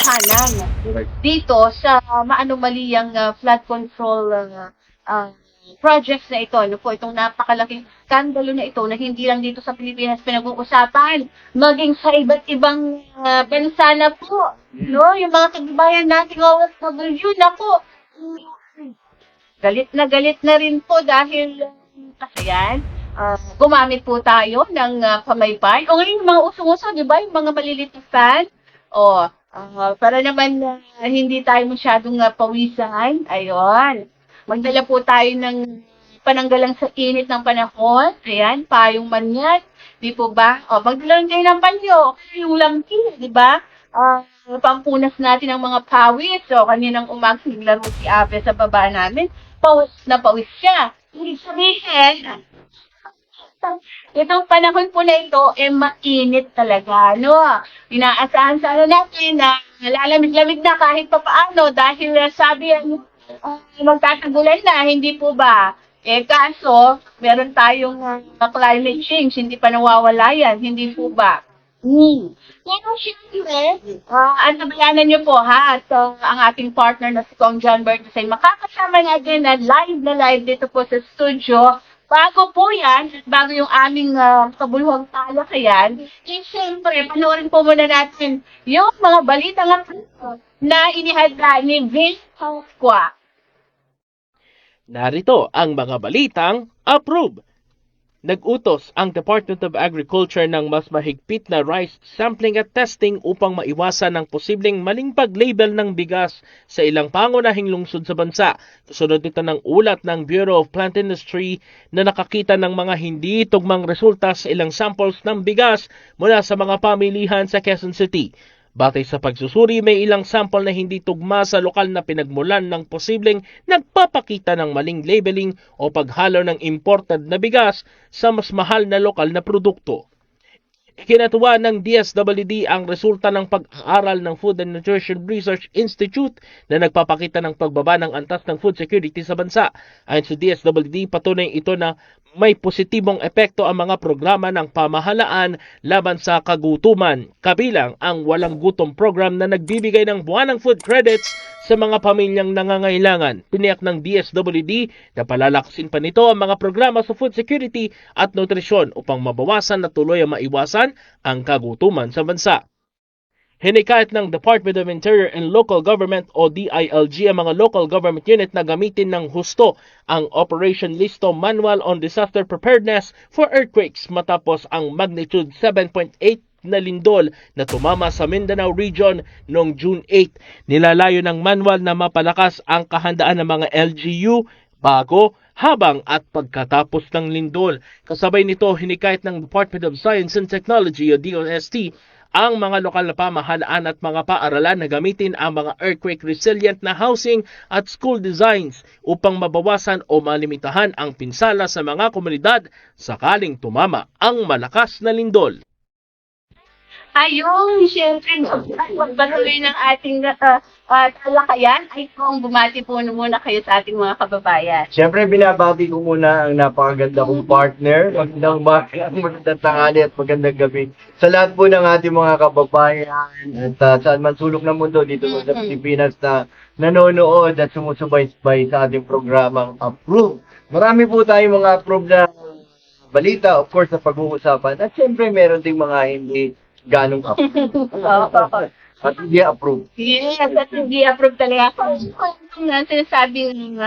tahanan dito sa maanumaliyang flood control projects na ito. Ano po, itong napakalaking skandalo na ito na hindi lang dito sa Pilipinas pinag-uusapan, maging sa iba't ibang bansa na po. No? Yung mga kababayan nating OFW na po. Galit na rin po dahil kasi yan, gumamit po tayo ng pamaypay. O ngayon, yung mga usong-uso, di ba? Yung mga maliliit na fan. O, para naman hindi tayo masyadong pawisan. Ayun. Magdala po tayo ng pananggalang sa init ng panahon. Ayan, payong manyan. Di po ba? O, magdala rin kayo ng panyo. Yung lampi, di ba? Pampunas natin ang mga pawis. So, kaninang umaga, naglaro si Ave sa baba namin. Pawis na pawis siya. Ibig sabihin, itong panahon po na ito, mainit talaga, no? Inaasahan sana natin na lalamig-lamig na kahit pa paano dahil sabi magtatagulan na, hindi po ba? Kaso, meron tayong climate change, hindi pa nawawala yan, hindi po ba? Pero syempre, antabayanan niyo po ha, at ang ating partner na si Kong John Bertus ay makakasama natin na live dito po sa studio. Bago po yan, bago yung aming kabuluhang talakayan, syempre, panoorin po muna natin yung mga balita na inihanda ni Vince Pasqua. Narito ang mga balitang approve. Nag-utos ang Department of Agriculture ng mas mahigpit na rice sampling at testing upang maiwasan ang posibleng maling pag-label ng bigas sa ilang pangunahing lungsod sa bansa. Kasunod nito ng ulat ng Bureau of Plant Industry na nakakita ng mga hindi tugmang resulta sa ilang samples ng bigas mula sa mga pamilihan sa Quezon City. Batay sa pagsusuri, may ilang sample na hindi tugma sa lokal na pinagmulan ng posibleng nagpapakita ng maling labeling o paghalo ng imported na bigas sa mas mahal na lokal na produkto. Kinatuwa ng DSWD ang resulta ng pag-aaral ng Food and Nutrition Research Institute na nagpapakita ng pagbaba ng antas ng food security sa bansa. Ayon sa DSWD, patunay ito na may positibong epekto ang mga programa ng pamahalaan laban sa kagutuman, kabilang ang Walang Gutom program na nagbibigay ng buwanang food credits sa mga pamilyang nangangailangan. Tiniyak ng DSWD na palalakasin pa nito ang mga programa sa food security at nutrisyon upang mabawasan na tuloy ang maiwasan ang kagutuman sa bansa. Hinikayat ng Department of Interior and Local Government o DILG ang mga local government unit na gamitin ng husto ang Operation Listo Manual on Disaster Preparedness for Earthquakes matapos ang magnitude 7.8 na lindol na tumama sa Mindanao Region noong June 8. Nilalayo ng manual na mapalakas ang kahandaan ng mga LGU bago, habang at pagkatapos ng lindol. Kasabay nito, hinikayat ng Department of Science and Technology o DOST ang mga lokal na pamahalaan at mga paaralan na gamitin ang mga earthquake resilient na housing at school designs upang mabawasan o malimitahan ang pinsala sa mga komunidad sakaling tumama ang malakas na lindol. Ayun, siyempre, pagpatuloy ng ating talakayan, ay kung bumati po muna kayo sa ating mga kababayan. Siyempre, binabati ko muna ang napakaganda kong partner. Magandang umaga, magandang tanghali at magandang gabi. Sa lahat po ng ating mga kababayan at saan man sulok ng mundo dito sa Pilipinas na nanonood at sumusubaybay sa ating programang Approve. Marami po tayong mga approve na balita, of course, na pag-uusapan. At siyempre, meron ding mga hindi ganong approve. At hindi approve. Yes, at hindi approve talaga. Kung sinasabing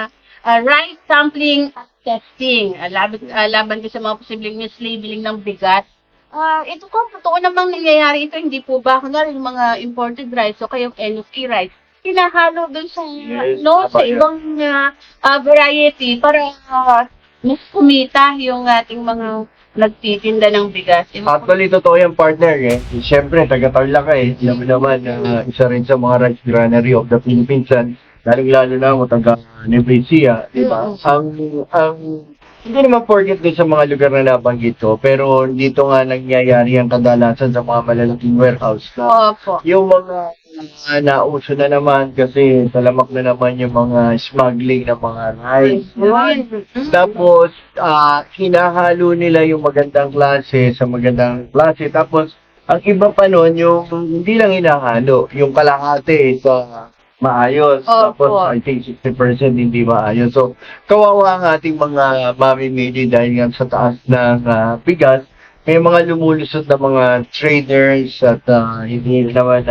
rice sampling at testing, laban din sa mga posibleng mislabeling ng bigas. Ito kung totoo namang nangyayari ito, hindi po ba? Kunwari yung mga imported rice o kayong NFA rice, hinahalo dun sa, sa ibang variety para mas kumita yung ating mga nagtitinda ng bigas. Actually, totoo yung partner eh. Siyempre, taga-Tarlac ka eh. Alam mo naman, isa rin sa mga rice granary of the Philippines. Lalo na mo taga-Nevesia, di ba? Hindi naman forget din sa mga lugar na nabanggit ko, pero dito nga nangyayari ang kadalasan sa mga malalaking warehouse na yung mga nauso na naman kasi talamak na naman yung mga smuggling na mga rice. Tapos, hinahalo nila yung magandang klase sa magandang klase. Tapos, Ang iba pa nun, yung hindi lang hinahalo, yung kalahati sa maayos. Opo. Tapos, I think 60% hindi maayos. So, kawawa ang ating mga mamimili dahil nga sa taas ng bigas. May mga lumulusot na mga traders at hindi naman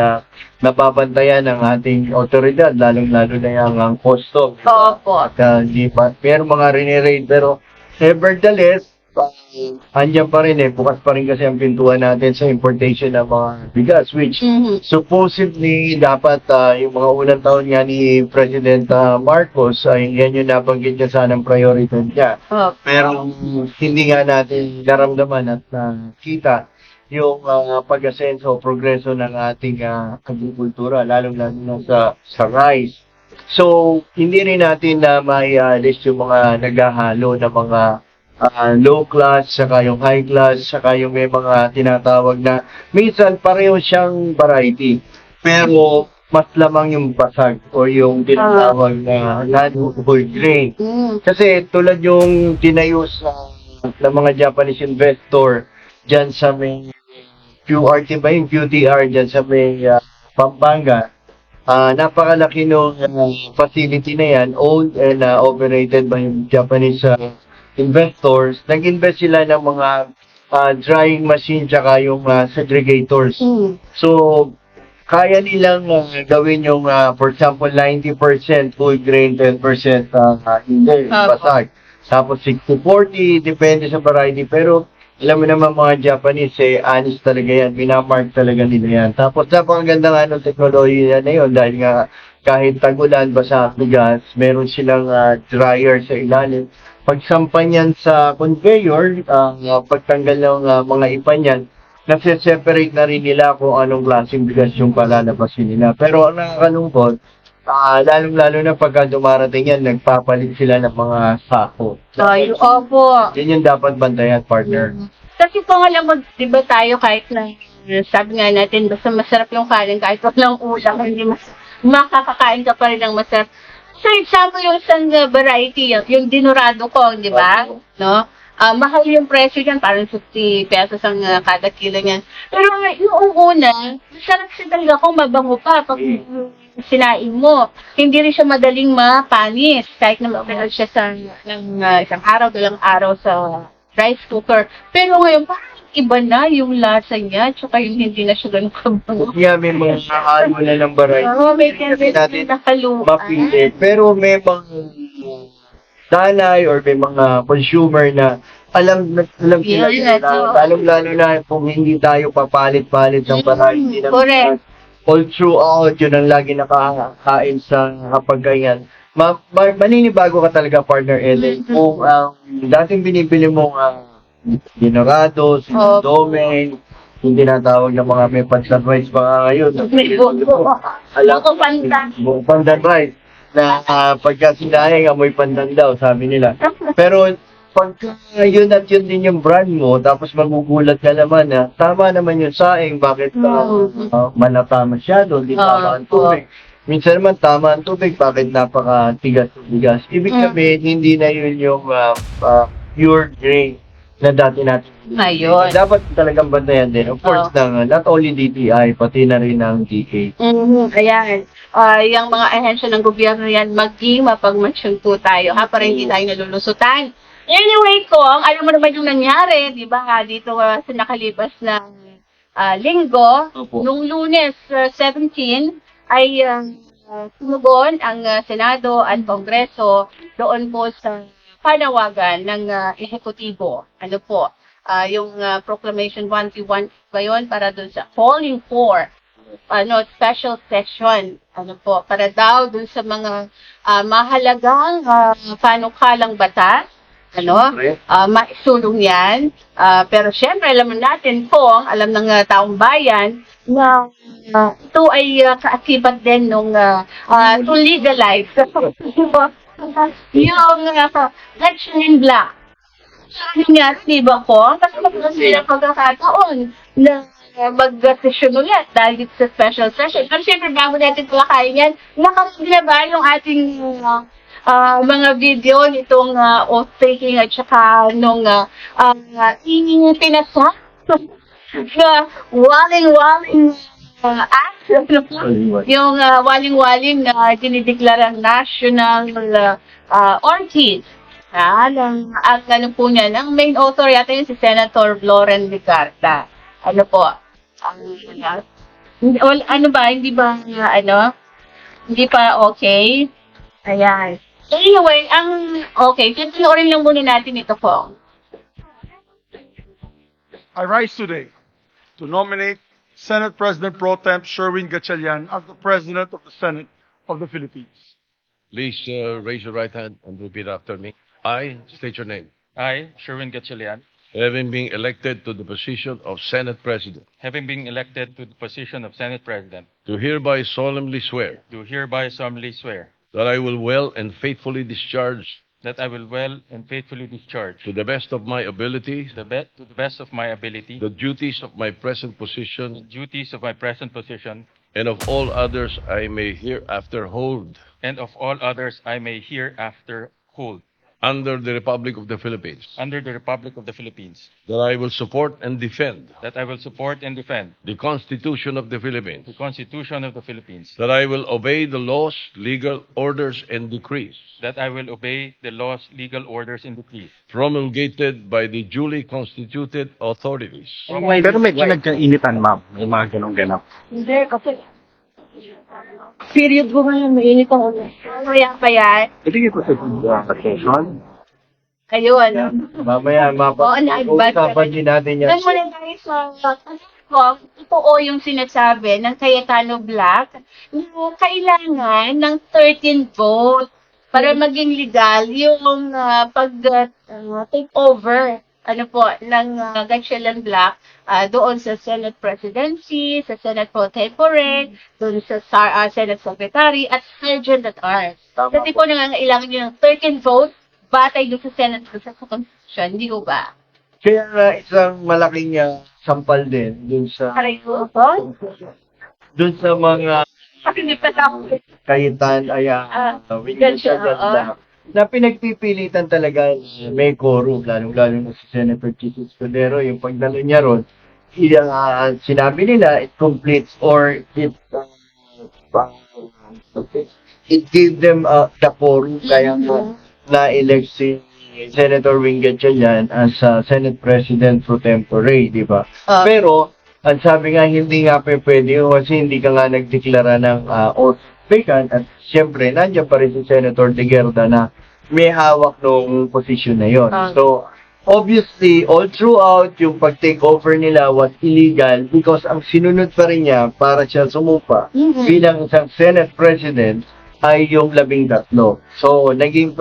nababantayan ng ating otoridad, lalong-lalo na yung ang kosto. Opo. At hindi pa, pero mga riniraid, pero nevertheless, andyan pa rin bukas pa rin kasi ang pintuan natin sa importation ng mga bigas, which Mhm. supposedly dapat yung mga unang taon nga ni President Marcos ay yan yung nabanggit niya sanang priority niya. Opo. Pero hindi nga natin naramdaman at kita yung pag-asenso o progreso ng ating agrikultura, lalong-lalo na sa rice. So, hindi rin natin na mai-list yung mga naghahalo na mga low class, saka yung high class, saka yung may mga tinatawag na minsan pareho siyang variety. Pero mas lamang yung basag o yung tinatawag na non-whole grain. Mm. Kasi tulad yung tinayo ng mga Japanese investor dyan sa may QRT ba yung QTR dyan sa may Pampanga. Napakalaki nung facility na yan, owned and operated by Japanese investors. Nag-invest sila ng mga drying machine tsaka yung segregators. Mm. So, kaya nilang gawin yung, for example, 90% full grain, 10% hindi, basag. Tapos 60-40, depende sa variety. Pero, alam mo naman mga Japanese, honest talaga yan. Minamark talaga nila yan. Tapos, napakaganda nga ng teknolohiya na yun dahil nga kahit tagulan, basa bigas, meron silang dryer sa ilalim. Pagsampan yan sa conveyor, pagtanggal ng mga ipan yan, nase-separate na rin nila kung anong klaseng bigas yung palalabasin nila. Pero ang nakakalungkot, lalong-lalo na pagka dumarating yan, nagpapalit sila ng mga sako. Ay, opo. Yan yung dapat bantayan, partner. Kasi kung alam mo, di ba tayo kahit na, sabi nga natin, basta masarap yung kanin, kahit walang ulam, hindi makakakain ka pa rin ng masarap. So, example yung isang variety, yung dinurado ko, di ba? No? Mahal yung presyo niyan, parang 50 pesos ang kada kilo niyan. Pero yung una, masarap siya talaga kung mabango pa pag sinain mo. Hindi rin siya madaling mapanis, kahit na matagal siya sa isang araw, dalang araw sa rice cooker. Pero ngayon, parang iba na yung lasa niya, tsaka yung hindi na siya ganun kabango. Yeah, may mga halo na ng variety. Oo, may tendency na nakaluan. Mapili. Pero may mga danay or may mga consumer na alam sila Yes, na oo. lalo na kung hindi tayo papalit-palit ng variety ng correct. all throughout, yun ang lagi nakakain sa kapag ganyan. Maninibago ka talaga, partner Ellen, kung dating binibili mong Dinorados, Domain, yung tinatawag ng mga may pandan rice pa ngayon. May buko. Buko pandan. Buko pandan rice. Na pagka sinaing, amoy pandan daw, sabi nila. Pero pagka yun at yun din yung brand mo, tapos magugulat ka naman na tama naman yung saing, bakit malata masyado, di tama ang tubig. Minsan naman tama ang tubig, bakit napaka-tigas ng bigas. Ibig sabihin, hindi na yun yung pure grain na dati natin. Ayun. Dapat talagang bantayan din. Of course, not only DTI, pati na rin ng DA. Ayan. Yung mga ahensya ng gobyerno yan, maging mapagmansyon po tayo, para hindi tayo nalulusutan. Anyway, Kong, alam mo naman yung nangyari, di ba, dito sa nakalipas na linggo, Opo. nung Lunes 17, ay tumugon ang Senado at Kongreso doon po sa panawagan ng ehekutibo. Ano po, yung Proclamation 131 ba yun, para doon sa calling for special session, para daw doon sa mga mahalagang panukalang batas, maisulong yan. Pero syempre, alam natin alam ng taong bayan, na ito ay kaasipat din nung to legalize yung election in black. So, nangyari, di ba ko? Kasi magkaroon sila pagkakataon na mag-session ulit dahil dito sa special session. Pero siyempre, bago natin palakayin yan, nakaroon na ba yung ating mga video nitong oath-taking at saka nung pinasa na waling-waling act, yung waling-waling na dinideklarang national orchid. Ang ano po niya, ang main author yata yun si Senator Loren Ligarda. Ano po? Ano ba? Hindi ba, hindi pa okay? Ayan. Anyway, okay, tutunurin lang muna natin ito po. I rise today to nominate Senate President Pro Tem Sherwin Gatchalian as the President of the Senate of the Philippines. Please raise your right hand and repeat after me. I state your name. I, Sherwin Gatchalian, Having been elected to the position of Senate President, having been elected to the position of Senate President, do hereby solemnly swear do hereby solemnly swear that I will well and faithfully discharge, that I will well and faithfully discharge to the best of my ability, to the best of my ability the duties of my present the position duties of my present position and of all others I may hereafter hold and of all others I may hereafter hold under the Republic of the Philippines, under the Republic of the Philippines, that I will support and defend that I will support and defend the Constitution of the Philippines, the Constitution of the Philippines, that I will obey the laws, legal orders, and decrees that I will obey the laws, legal orders, and decrees promulgated by the duly constituted authorities Pero medyo nagkainitan, ma'am. May mga ganong ganap. Hindi, kasi period ko ngayon, mainit ang ulo. Kaya pa yan. Ito yung session. Ayun. Mamaya, Oo, na-advance mapag-usapan din natin yan. Then muna tayo sa ito o yung sinasabi ng Cayetano Black na kailangan ng 13 vote para maging legal yung take over ng Gatchalian Black doon sa Senate Presidency, sa Senate Pro Tempore, doon sa Senate Secretary at Sergeant at Arms. Kasi po nangangailangan nyo ng 13 vote batay doon sa Senate sa Constitution, hindi ko ba? Kaya isang malaking sampal din dun sa Pareho po? dun sa mga Kasi hindi pa ako. Kayitan, na pinagpipilitan talaga may quorum, lalong-lalo na si Senator Chis Escudero, yung pagdalo niya ron, sinabi nila, it completes or it gave them the quorum, kaya na-elect si Senator Wing Gatchalian as Senate President pro tempore, di ba? Pero, ang sabi nga, hindi nga pwede kasi hindi ka nga nagdeklara ng oath vacant at siyempre, nandiyan pa rin si Senator De Guerda na may hawak ng posisyon na yon. So, obviously, all throughout, yung pag-take over nila was illegal because ang sinunod pa rin niya para siya sumupa bilang isang Senate President ay yung 13. So, naging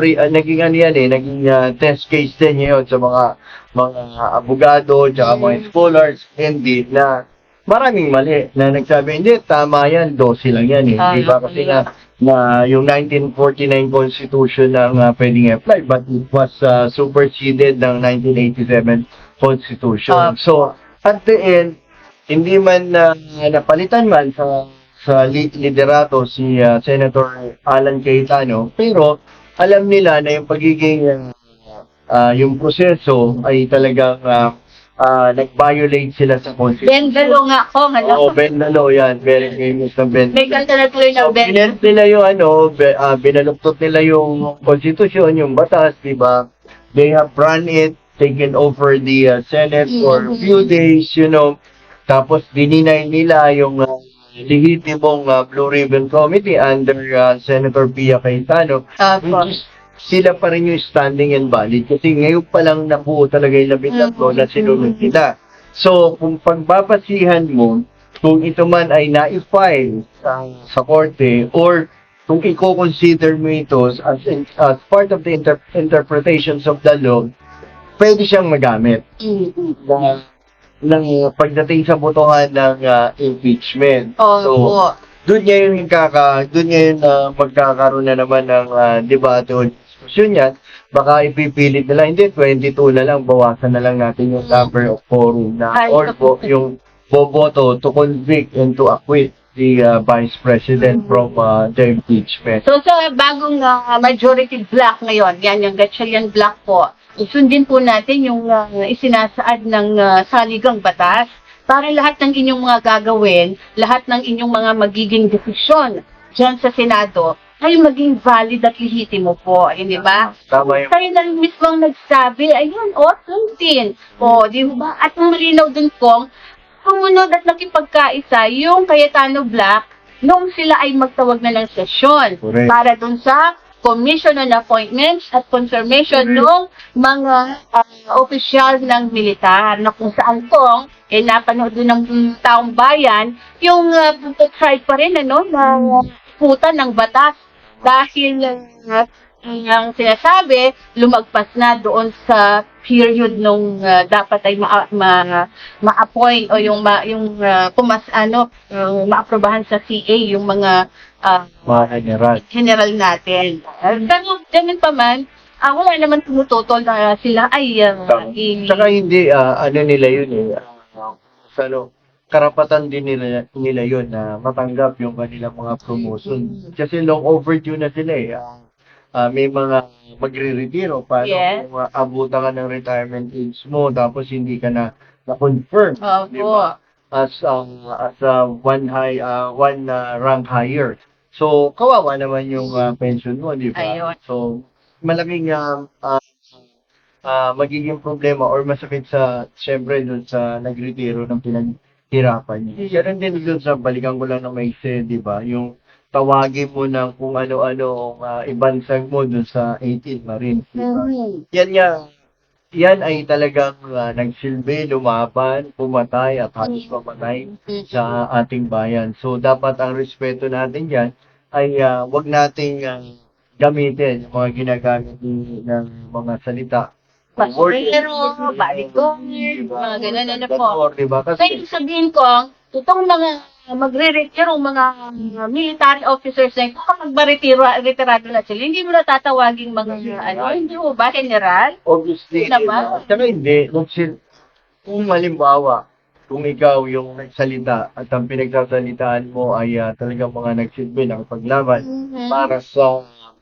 test case din yun sa mga abogado, tsaka mga scholars, hindi na maraming mali na nagsabi, hindi, tama yan, 12 lang yan eh. Di ba? Kasi na yung 1949 Constitution ang pwedeng apply, but it was superseded ng 1987 Constitution. So, at the end, hindi man napalitan man sa liderato si Senator Alan Cayetano, pero alam nila na yung pagiging yung proseso ay talagang nag-violate sila sa Constitution. Bendalo nga ako, Oo, Bendalo yan. Very famous na Bendalo. May kanta na tuloy ng So, Bendalo. binent nila yung binaluktot nila yung Constitution, yung batas, di ba? They have run it, taken over the Senate for a few days, Tapos, dininay nila yung lehitimong Blue Ribbon Committee under Senator Pia Cayetano. Sila pa rin yung standing and valid kasi ngayon pa lang nabuo talaga yung 13 na sinunod nila. So, kung pagbabasihan mo, kung ito man ay na-file sa korte or kung i-consider mo ito as part of the interpretations of the law, pwede siyang magamit ng pagdating sa botohan ng impeachment. So, doon niya yung magkakaroon na naman ng debate o diskusyon yan. Baka ipipilit nila, hindi, 22 na lang, bawasan na lang natin yung number of quorum na or yung boboto to convict and to acquit the Vice President from the impeachment. So, sa bagong majority block ngayon, yan yung Gatchalian block po, isundin po natin yung isinasaad ng saligang batas para lahat ng inyong mga gagawin, lahat ng inyong mga magiging desisyon dyan sa Senado ay maging valid at lehitimo po, hindi ba? Tama yung Kayo na mismo ang nagsabi, ayun, tuntin. Di ba? At ang malinaw dun po, sumunod at nakipagkaisa yung Cayetano Black nung sila ay magtawag na ng sesyon Correct. para dun sa commission on appointments at confirmation ng mga opisyal ng militar na kung saan po napanood din ng taong bayan yung try pa rin na puta ng batas dahil ang sinasabi lumagpas na doon sa period nung dapat ay ma-appoint o yung maaprobahan sa CA yung mga mga general. general natin. Ganun pa man, wala naman tumututol na sila ay Tsaka hindi, ano nila yun karapatan din nila yun na matanggap yung kanilang mga promotion. Kasi long overdue na sila may mga magre-retiro. Paano Yes. kung abutan ka ng retirement age mo tapos hindi ka na-confirm, di ba? As one rank higher. So, kawawa naman yung pension mo, di ba? Ayun. So, malaking magiging problema or masakit syempre dun sa nagretiro ng pinaghirapan niya. Ganun din dun sa balikan ko lang ng maiksi, di ba? Yung tawagin mo ng kung ano-ano ibansag mo dun sa 18 Marines, di ba? Yan ay talagang nagsilbi, lumaban, pumatay at halos mamatay sa ating bayan. So, dapat ang respeto natin yan ay wag nating gamitin yung mga ginagamit ng mga salita. Basurero, balikong, mga ganun po. Diba? So, Kasi, ibig sabihin ko, itong mga magre-retiro, mga military officers na ito, kapag retirado na sila, hindi mo na tatawaging mga, hindi mo ba, general? obviously, Diba? tsaka hindi, kung halimbawa, kung ikaw yung nagsalita at ang pinagsasalitaan mo ay talagang mga nagsilbi ng paglaban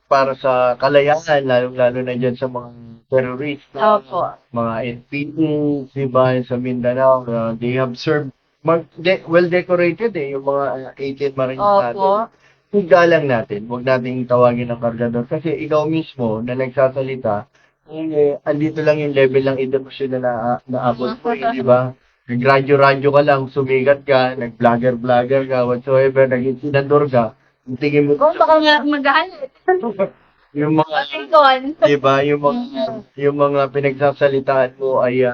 para sa kalayaan, lalo na dyan sa mga terorista, Opo. mga NPA, diba, sa Mindanao, they have served well decorated yung mga 18 Marines natin. Opo. Igalang natin, huwag nating tawagin ng kargador kasi ikaw mismo na nagsasalita, andito lang yung level ng edukasyon na naabot mo, di ba? Nag-radyo-radyo ka lang, sumigat ka, nag-vlogger-vlogger ka, whatsoever, naging senador ka, yung tingin mo, Kung baka nga magalit. yung mga, Doon. di ba, yung mga pinagsasalitaan mo ay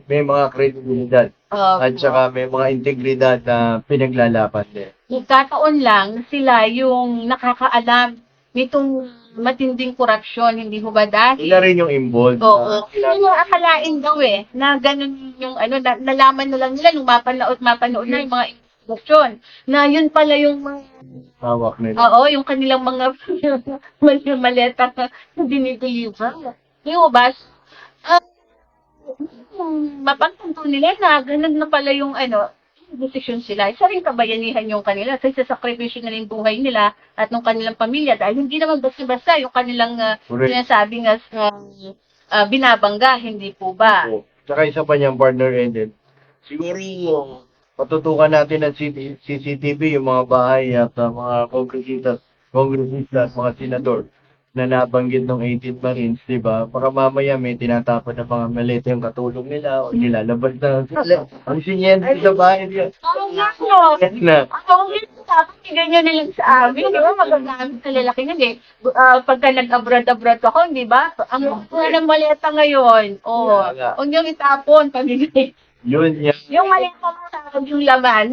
may mga kredibilidad at saka may mga integridad na pinaglalaban din. Nagkataon lang na sila yung nakakaalam nitong matinding korupsyon, hindi ho ba dahil? Sila rin yung involved. Oo. Hindi mo akalain daw na ganun yung nalaman na lang nila nung mapanood na yung mga korupsyon. Na yun pala yung mga, Hawak nila. yung kanilang mga maleta na dinideliver. Hindi ho ba? Mapagtanto nila na ganun na pala yung desisyon sila. Isa rin kabayanihan yung kanila sa sakripisyo na yung buhay nila at ng kanilang pamilya dahil hindi naman basta-basta yung kanilang Correct. sinasabing binabangga, hindi po ba? Oo. Tsaka isa pa niyang partner Eden. Siguro patutukan natin ng CCTV yung mga bahay at mga kongresista at mga senador na nabanggit ng 18 Marines, di ba? Para mamaya may tinatapon ng mga maleta yung katulong nila o nilalabas na sila. Ang sinyente sa bahay niya. Oo nga no. Yan na. Ako tapos ganyan na lang sa amin, di ba? Magagamit sa lalaki nga pagka nag-abroad ako, di ba? Ang mga ng maleta ngayon, huwag niyong itapon, pamigay. Yun yan. Yung maleta mo sa yung laman.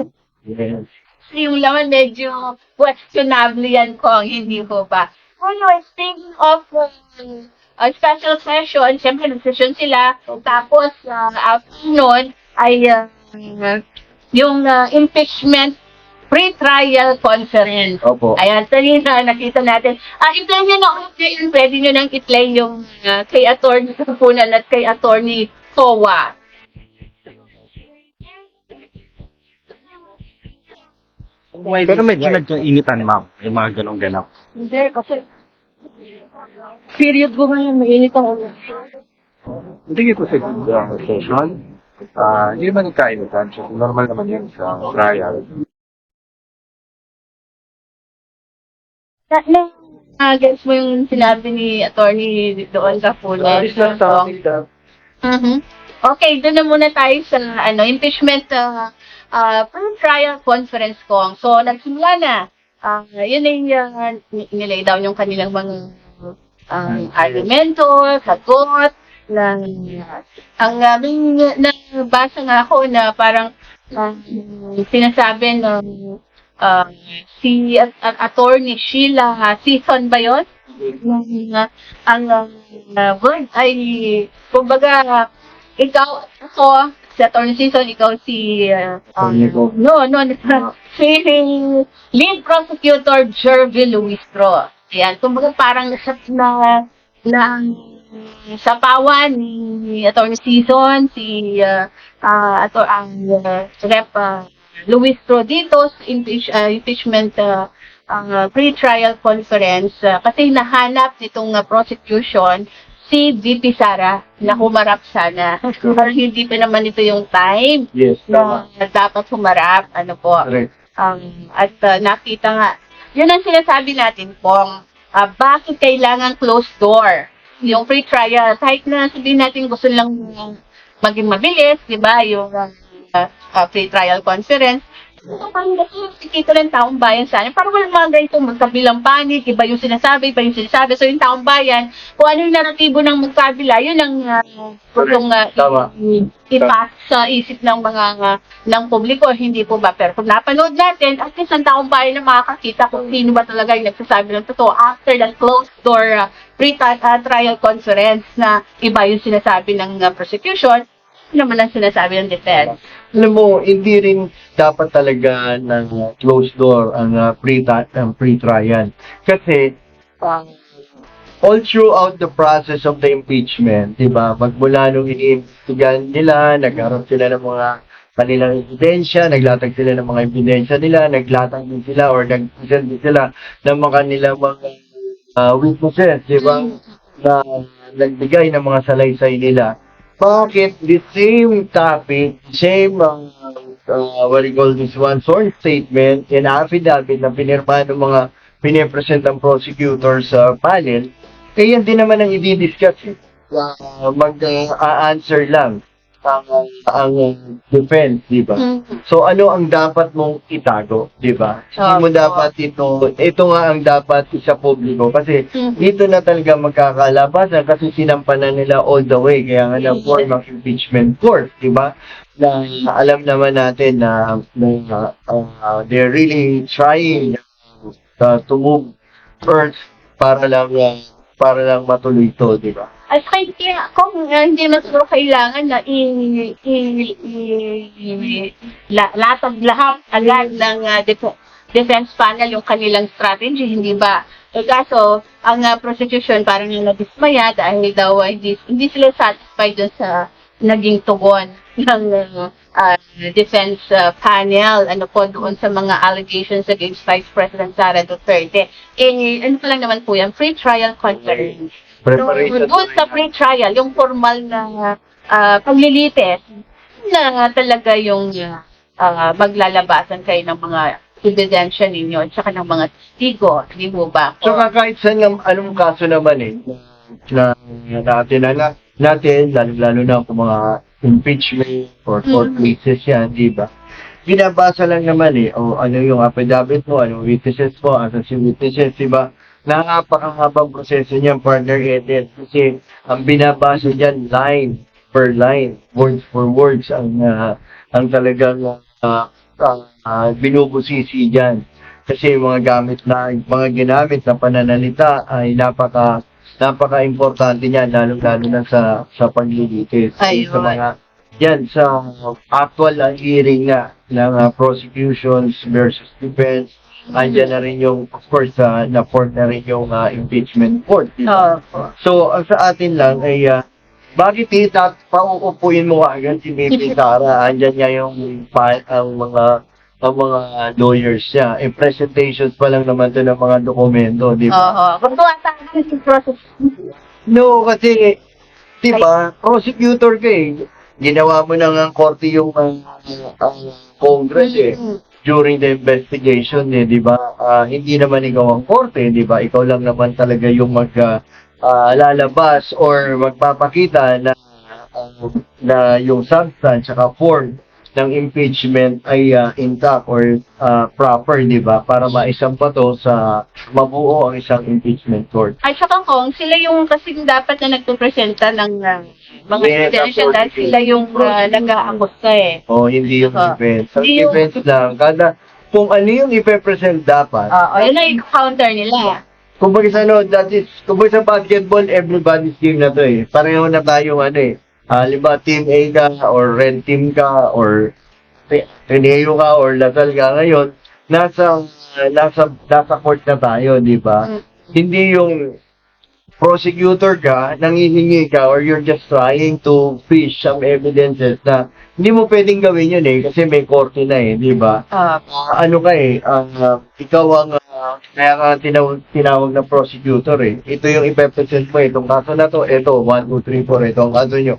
Yes. Kasi yung laman medyo questionable yan ko, hindi ko ba? Anyway, speaking of special session, siyempre nag-session sila. Tapos, after nun, ay yung impeachment pre-trial conference. Opo. Ayan, kanina nakita natin. I-play nyo na ulit yun. Pwede nyo nang i-play yung kay Atty. Kapunan at kay Atty. Sowa. Pero medyo nagkainitan, ma'am. May mga ganong ganap. Hindi, kasi period ko ngayon, mainit ang ulo. Hindi ko sa session. Hindi naman nagkainitan. So, normal naman yun sa trial. Gets mo yung sinabi ni attorney doon sa Puno. Okay, doon na muna tayo sa impeachment pre-trial conference ko. So, nagsimula na. Yun ay nilay down yung kanilang mga argumento, sagot, ang nabasa nga ako na parang sinasabi ng si attorney Sheila Season ba yun? Ang word ay kumbaga ikaw ako si attorney Season, ikaw si si lead prosecutor Jervy Luistro. Ayan, kumbaga parang na sapawan ni attorney Season, si Rep Luistro dito sa impeachment pre-trial conference kasi nahanap nitong prosecution si VP Sara na humarap sana. Parang hindi pa naman ito yung time Yes, na dapat humarap. Ano po. Correct. At nakita nga, yun ang sinasabi natin pong bakit kailangan closed door yung pre-trial. Kahit na sabihin natin gusto lang maging mabilis, di ba, yung pre-trial conference. So, parang nakikita ng taong bayan sana. Parang walang mga ganito magkabilang panig, iba yung sinasabi. So, yung taong bayan, kung ano yung naratibo ng magkabila, yun ang ipas sa isip ng mga ng publiko, hindi po ba? Pero kung napanood natin, at least ang taong bayan na makakakita kung sino ba talaga yung nagsasabi ng totoo after that closed door pre-trial conference na iba yung sinasabi ng prosecution, naman ang sinasabi ng defense. Alam mo, hindi rin dapat talaga ng closed door ang pre-trial. Kasi, all throughout the process of the impeachment, di ba, magmula nung iniimbestigahan nila, nagkaroon sila ng mga kanilang ebidensya, naglatag sila ng mga ebidensya nila, naglatag din sila or nag-present din sila ng mga kanilang mga witnesses, di ba, na nagbigay ng mga salaysay nila. Bakit the same topic, same what do you call this one, sworn statement and affidavit na pinirma ng mga pinipresent ang prosecutor sa panel, eh yan din naman ang i-discuss. Mag-answer lang ang defense, di ba? So ano ang dapat mong itago, di ba? Hindi mo dapat ito nga ang dapat sa publiko kasi dito na talaga magkakalabasan kasi sinampanan nila all the way kaya nga na form ng impeachment court, di ba? Na alam naman natin na they're really trying to move first para lang matuloy ito, di ba? At kaya kung hindi na siguro kailangan na latag lahat agad ng defense panel yung kanilang strategy, hindi ba? Kaso, ang prosecution parang yung nadismaya dahil daw hindi sila satisfied dun sa naging tugon ng defense panel doon sa mga allegations against Vice President Sara Duterte. Ano pa lang naman po yan, pre-trial conference. Preparation. Doon sa pre-trial, yung formal na paglilitis na talaga yung maglalabasan kayo ng mga ebidensya ninyo at saka ng mga testigo, di mo ba? So kahit saan anong kaso naman na natin, lalo na kung mga impeachment or court cases yan, di ba? Binabasa lang naman o ano yung affidavit mo, anong witnesses mo, ano si witnesses, di ba? Napakahabang proseso niyan, partner Eden, kasi ang binabasa diyan line per line, words for words ang talagang binubusisi diyan. Kasi mga ginamit na pananalita ay napaka-importante niyan, lalo na sa paglilitis. Sa mga sa actual hearing ng prosecutions versus defense. Andiyan na rin yung, of course, na-port na rin yung impeachment court. Diba? So, ang sa atin lang ay, bakit pauupuin mo agad si VP Sara? Andiyan niya yung mga lawyers niya. Presentations pa lang naman to ng mga dokumento, di ba? Kung tuwata yung process. No, kasi, di ba, prosecutor ka ginawa mo na ng korte yung Congress during the investigation di ba? Hindi naman ikaw ang korte, di ba? Ikaw lang naman talaga yung lalabas or magpapakita na yung substance at form ng impeachment ay intact or proper, di ba? Para maisampa to sa mabuo ang isang impeachment court. At saka kung sila yung kasi dapat na nagpupresenta ng mga Yes, ebidensya dahil sila yung nag-aakot ka O hindi yung defense. Sa Hindi yung- defense lang, kung ano yung ipe-present dapat, yun ang counter nila. kumbaga sa basketball, everybody's game na to Pareho na tayong halimbawa team A ka, or red team ka, or Teneo ka, or Lasal ka ngayon, nasa court na tayo, di ba? Hindi yung prosecutor ka, nangihingi ka, or you're just trying to fish some evidences na hindi mo pwedeng gawin yun kasi may korte na di ba? Ano ka ikaw ang kaya ka tinawag na prosecutor Ito yung ipepresent mo itong kaso na to, ito, 1, 2, 3, 4, ito ang kaso nyo.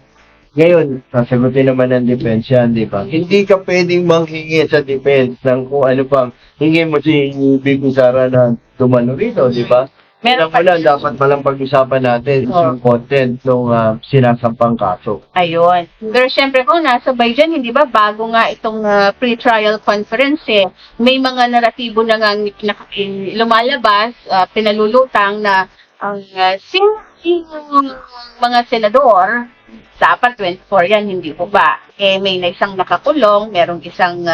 Ngayon, sasagutin naman ng defense yan, di ba? Hindi ka pwedeng manghingi sa defense ng kung ano pang hingi mo si Bibi Sara na tumano rito, di ba? Meron pa Wala, dapat palang pag-usapan natin yung content ng sinasampang kaso. Ayun. Pero syempre kung nasabay dyan, hindi ba, bago nga itong pre-trial conference may mga naratibo na nga lumalabas, pinalulutang na ang mga senador, dapat 24 yan, hindi po ba? May na isang nakakulong, merong isang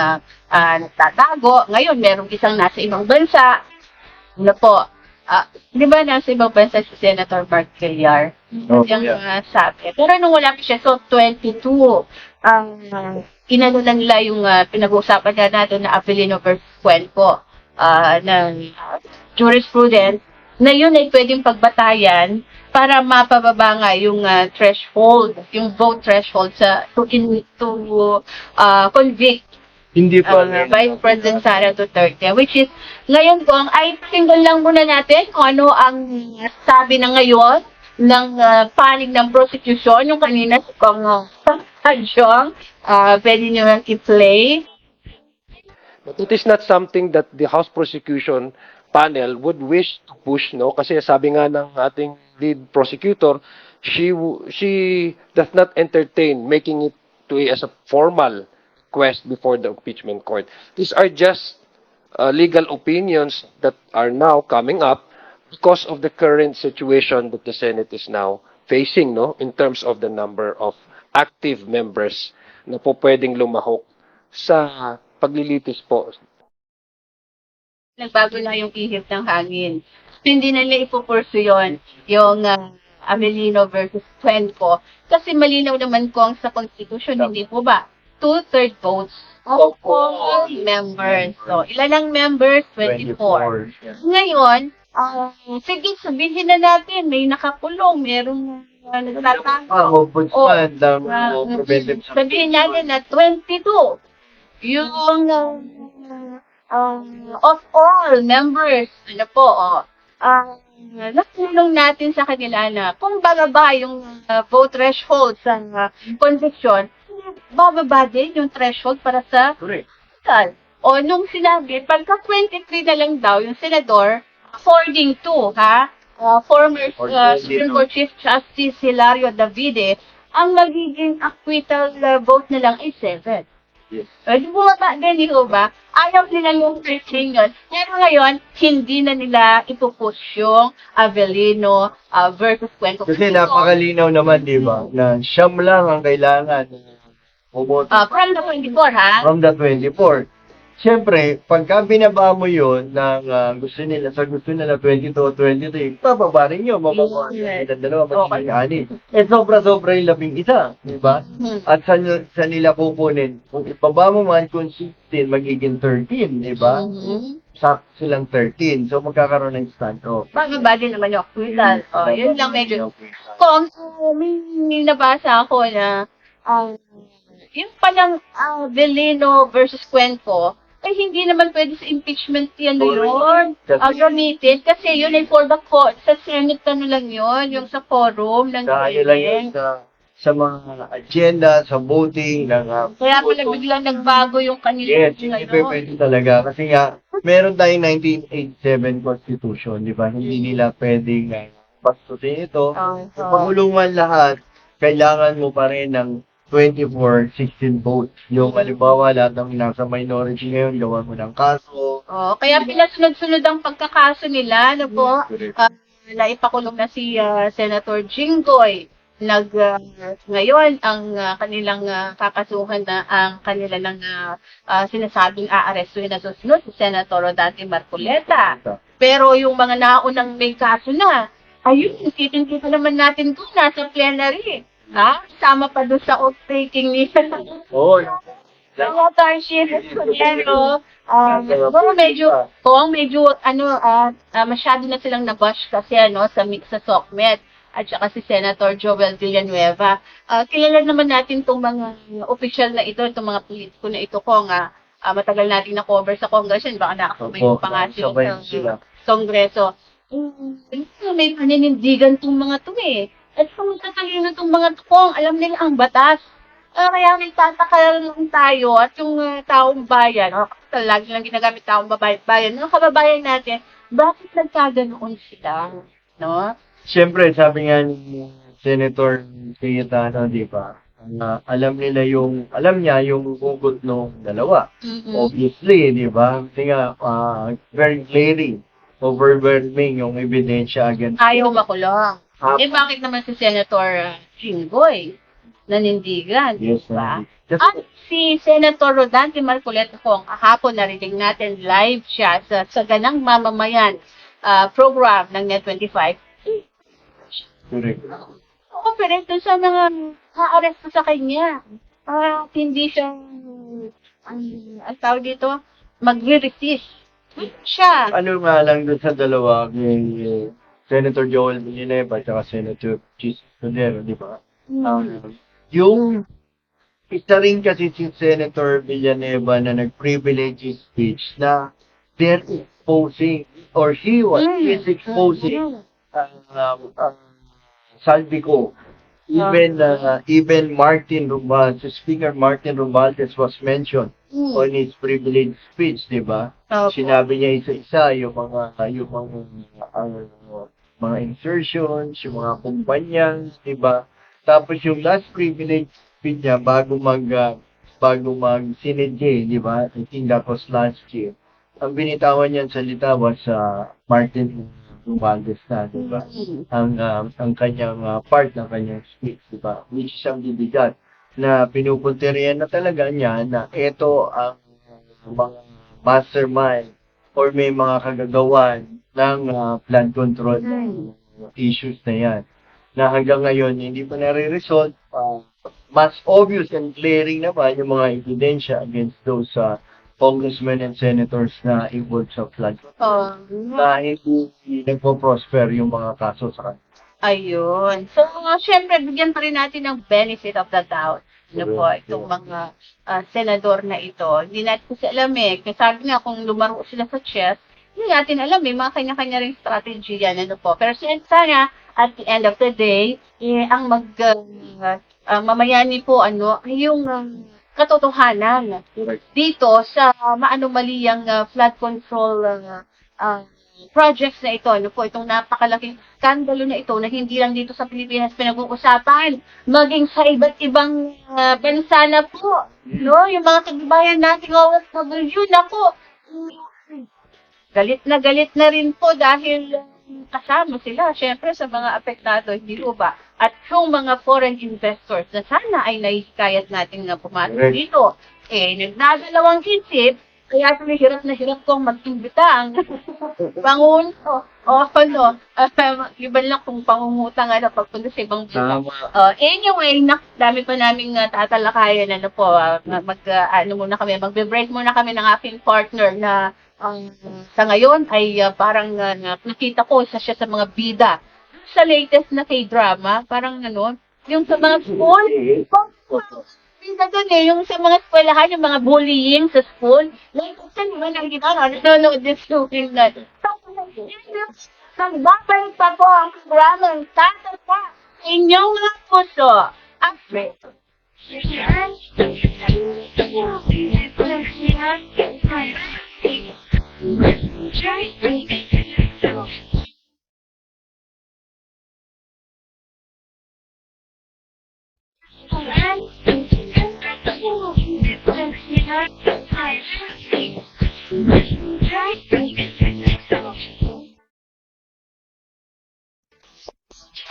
nagtatago, ngayon merong isang nasa ibang bansa. Ano po? Di ba nasa ibang bansa si Senator Mark Villar? Yung sabi. Pero nung wala pa siya, so 22, inano na nila yung pinag-uusapan na natin na Avellino versus Cuenco na jurisprudence na yun ay pwedeng pagbatayan para mapababa nga yung threshold, yung vote threshold to convict Hindi pa Vice President Sara Duterte, which is, ngayon kung ay pakinggan lang muna natin kung ano ang sabi na ngayon ng panig ng prosecution, yung kanina si Kong Adjong, pwede nyo lang i-play. But it is not something that the House Prosecution panel would wish to push, no? Kasi sabi nga ng ating lead prosecutor, she does not entertain making it as a formal quest before the impeachment court. These are just legal opinions that are now coming up because of the current situation that the Senate is now facing, no? In terms of the number of active members na po pwedeng lumahok sa paglilitis po. Nagbago na yung ihip ng hangin. Hindi na nila ipupurso yun, yung Avellino versus Cuenco. Kasi malinaw naman kung sa Constitution, hindi po ba? 2/3 votes of all members. So, ilan ang members? 24. Ngayon, sige, sabihin na natin, may nakakulong, merong nagtatago. Ombudsman ng preventive Sabihin natin na 22. Yung of all members, nakulong natin sa kanila na kung bababa yung vote threshold sa conviction, bababa din yung threshold para sa total. O nung sinabi, pagka 23 na lang daw yung senador, according to former Supreme Court Chief Justice Hilario Davide, ang magiging acquittal vote na lang ay 7. Yes. Di bumaba din, di ba? Ayaw nila yung 13 yun. Pero ngayon, hindi na nila ipupush yung Avellino versus Cuenco. Kasi napakalinaw naman, di ba, na siyam lang ang kailangan pumoto From the 24, from the 24. Siyempre, pagka binaba mo yun ng gusto nila 22 o 23, bababa rin yun, mababa rin yung dalawa, magiging 6. Sobra-sobra yung 11, di ba? At sa nila kukunin, kung ibaba mo man, kung 16, magiging 13, di ba? Sakto silang 13, so magkakaroon ng stand-off. Bababa din naman yung acquittal. Yun lang medyo. Kung may nabasa ako na yung palang Avellino versus Cuenco, ay hindi naman pwede sa impeachment yan yun. Gamitin. Kasi yun ay for the court. Sa Senate lang yun. Yung sa forum ng Kaya lang yun sa sa mga agenda, sa voting, ng Kaya pala biglang nagbago yung yes, kanilang hindi pwede talaga. Kasi nga, meron tayong 1987 Constitution, di ba? Hindi nila pwedeng bastusin ito. Sa pagulungan lahat, kailangan mo pa rin ng 24-16 votes. Yung halimbawa, lahat ng nasa minority ngayon, gawa mo ng kaso. Kaya pinasunod-sunod ang pagkakaso nila, ano po, naipakulong na si Senator Jinggoy. Ngayon, ang kanilang kakasuhan na ang kanila ng sinasabing aarestuhin na susunod, si Senator Rodante Marcoleta. Pero yung mga naunang may kaso na, ayun, kita naman natin doon, nasa plenary. Sama pa doon sa oath-taking ni Oo. Senator Sheila Escudero. Medyo, masyado na silang nabash kasi, sa SOCMED at saka si Senator Joel Villanueva. Kilala naman natin itong mga official na ito, itong mga politiko na ito kung matagal natin na-cover sa Congress, baka nakasabay mo pa nga sa Kongreso. May paninindigan itong mga ito eh. At kung tatalino itong mga ito kung alam nila ang batas. Kaya nagtataka lang tayo at yung taong bayan, lagi lang ginagamit taong bayan, yung kababayan natin, bakit nagkaganoon sila? No? Siyempre, sabi nga ni Senator Cayetano, di ba? Alam niya yung hugot ng dalawa. Obviously, di ba? Kasi nga, very glaring, overwhelming yung ebidensya against. Ayaw makulong. Bakit naman si Senator Jinggoy nanindigan? Yes, diba? At si Senator Rodante Marcoleta kung kahapon narinig natin live siya sa ganang mamamayan program ng Net25. Correct. Correct dun sa mga ha-arresto sa kanya. Hindi siya, ang tawag dito, magre-resist. Siya. Ano nga lang doon sa dalawa, kay Senator Joel Villanueva at saka Senator Chis Escudero, di ba? Yung isa rin kasi si Senator Villanueva na nag-privilege speech na they're exposing or he is exposing Saldico. Even Martin Romualdez, Speaker Martin Romualdez was mentioned on his privilege speech, di ba? Sinabi niya isa-isa yung mga insertions, yung mga kumpanya, di ba? Tapos yung last privilege speech niya bago mag-Senate, di ba? I think that was last year. Ang binitawan niya salita was Martin Romualdez na, di ba? Ang kanyang part ng kanyang speech, di ba? Which is ang bibigat na pinupunterian na talaga niya na ito ang mga mastermind or may mga kagagawan ng flood control issues na yan. Na hanggang ngayon, hindi pa nare-resolve. Mas obvious and glaring naman yung mga ebidensya against those congressmen and senators na involved sa flood control. Na hindi nagpo-prosper yung mga kaso sa kanila. Ayun. So, syempre, bigyan pa rin natin ng benefit of the doubt. Itong mga senador na ito. Hindi natin kasi alam eh. Kasi sabi nga, kung lumaro sila sa chess, hindi natin alam eh. Mga kanya-kanya rin strategy yan. Pero sana, at the end of the day, ang mamayani po, yung katotohanan dito sa maanumaliyang flood control projects na ito, itong napakalaking skandalo na ito na hindi lang dito sa Pilipinas pinag-uusapan, maging sa iba't ibang bansa na po, yung mga kababayan nating OFW na po. Galit na rin po dahil kasama sila, syempre, sa mga apektado, hindi po ba? At yung mga foreign investors na sana ay nahihikayat natin na pumasok dito, nagdadalawang isip, kaya hirap na hirap kong magtumbita ang Pangulo. Iban lang kung pangungutang pagpunta sa ibang bansa. Anyway, dami pa naming tatalakayan. Magbe-break muna kami ng aking partner na sa ngayon ay parang nakita ko isa siya sa mga bida. Sa latest na K-drama, parang yung sa mga school, pinta doon yung sa mga eskwelahan, yung mga bullying sa school. Saan naman ang ginawa? Nanonood din sukin na. Nagbabalik pa po ang programang tatapa sa inyong mga puso Afre.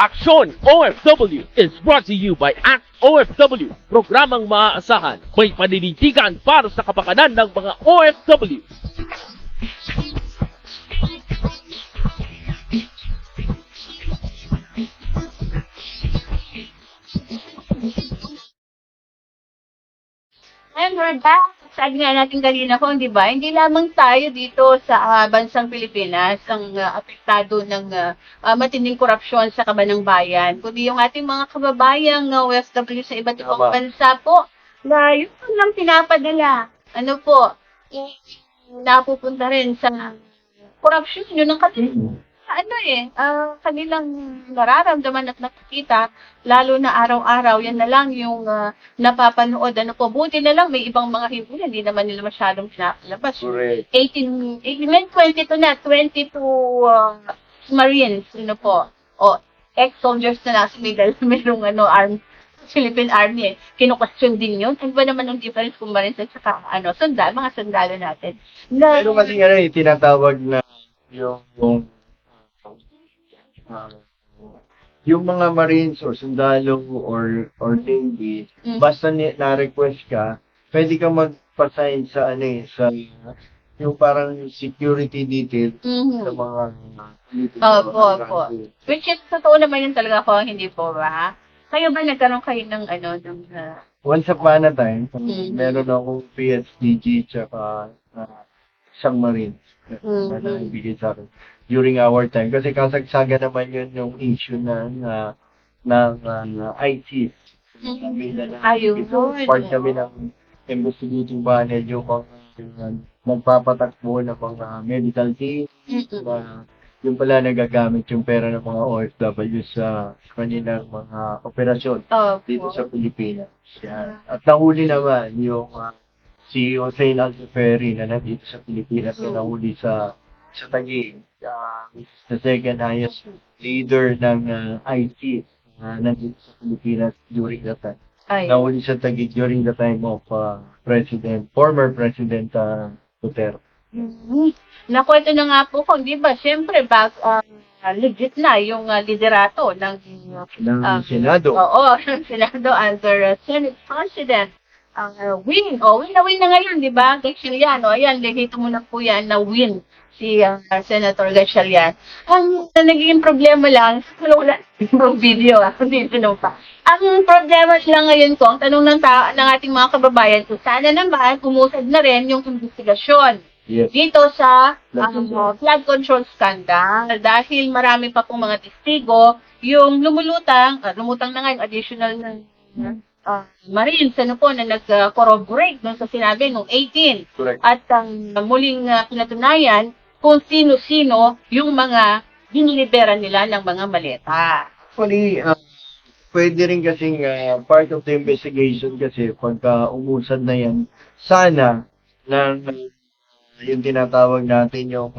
Aksyon OFW is brought to you by Act OFW, programang maaasahan, may paninindigan para sa kapakanan ng mga OFW. And we're back. Sabi nga natin kanina ko, di ba? Hindi lamang tayo dito sa bansang Pilipinas ang apektado ng matinding korupsyon sa kabanang bayan, kundi yung ating mga kababayang OFW sa iba't ibang bansa po na yun lang pinapadala. Ano po, napupunta rin sa korupsyon yun ang kanilang nararamdaman at nakikita, lalo na araw-araw, yan na lang yung napapanood. Ano po, buti na lang may ibang mga himpunan, hindi naman nila masyadong pinapalabas. Correct. 22 na, 22 Marines, ano po, o ex-soldiers na nasa middle, merong Philippine Army, kinukwestiyon din yun. Ano ba naman ang difference kung Marines at saka, mga sundalo natin. Pero kasi tinatawag na yung mga Marines or sundalo or Navy, basta na-request ka, pwede ka magpa-sign sa sa yung parang security detail sa mga Opo. Which is, totoo naman yun talaga po, hindi po ba? Kayo ba nagkaroon kayo ng once upon a time, meron akong PSDG tsaka isang Marine na naibigay sa akin during our time. Kasi kasagsaga naman yun yung issue ng IT. Ayun. Part kami ng investigating panel yung mga magpapatakbo ng mga medical team. Yung pala nagagamit yung pera ng mga OFW sa kanilang mga operasyon dito sa Pilipinas. Yan. At nahuli naman yung si Hussein Alzaferi na nandito sa Pilipinas na nahuli sa Taguig. The second highest leader ng IT nandito sa Pilipinas during that time. Nahuli sa Taguig during the time of former President Duterte. Nakwento na nga po kung di ba, siyempre, legit na yung liderato ng Senado. Oo, ng Senado under Senate President. Win na ngayon, di ba? Gatchalian, ayan, lehito mo na po yan na win si Senator Gatchalian. Ang naging problema lang, wala yung video, dito nung pa. Ang problema lang ngayon ko, ang tanong ng ating mga kababayan, kung sana naman umusad na rin yung investigasyon. Yes. Dito sa flood control scandal, dahil marami pa pong mga testigo yung lumutang na nga yung additional na Marines na nag-corroborate dun sa sinabi nung 18. Correct. At muling pinatunayan kung sino-sino yung mga dinilibera nila ng mga maleta. Actually, pwede rin kasing part of the investigation kasi pagka umusad na yan, sana na yung tinatawag natin yung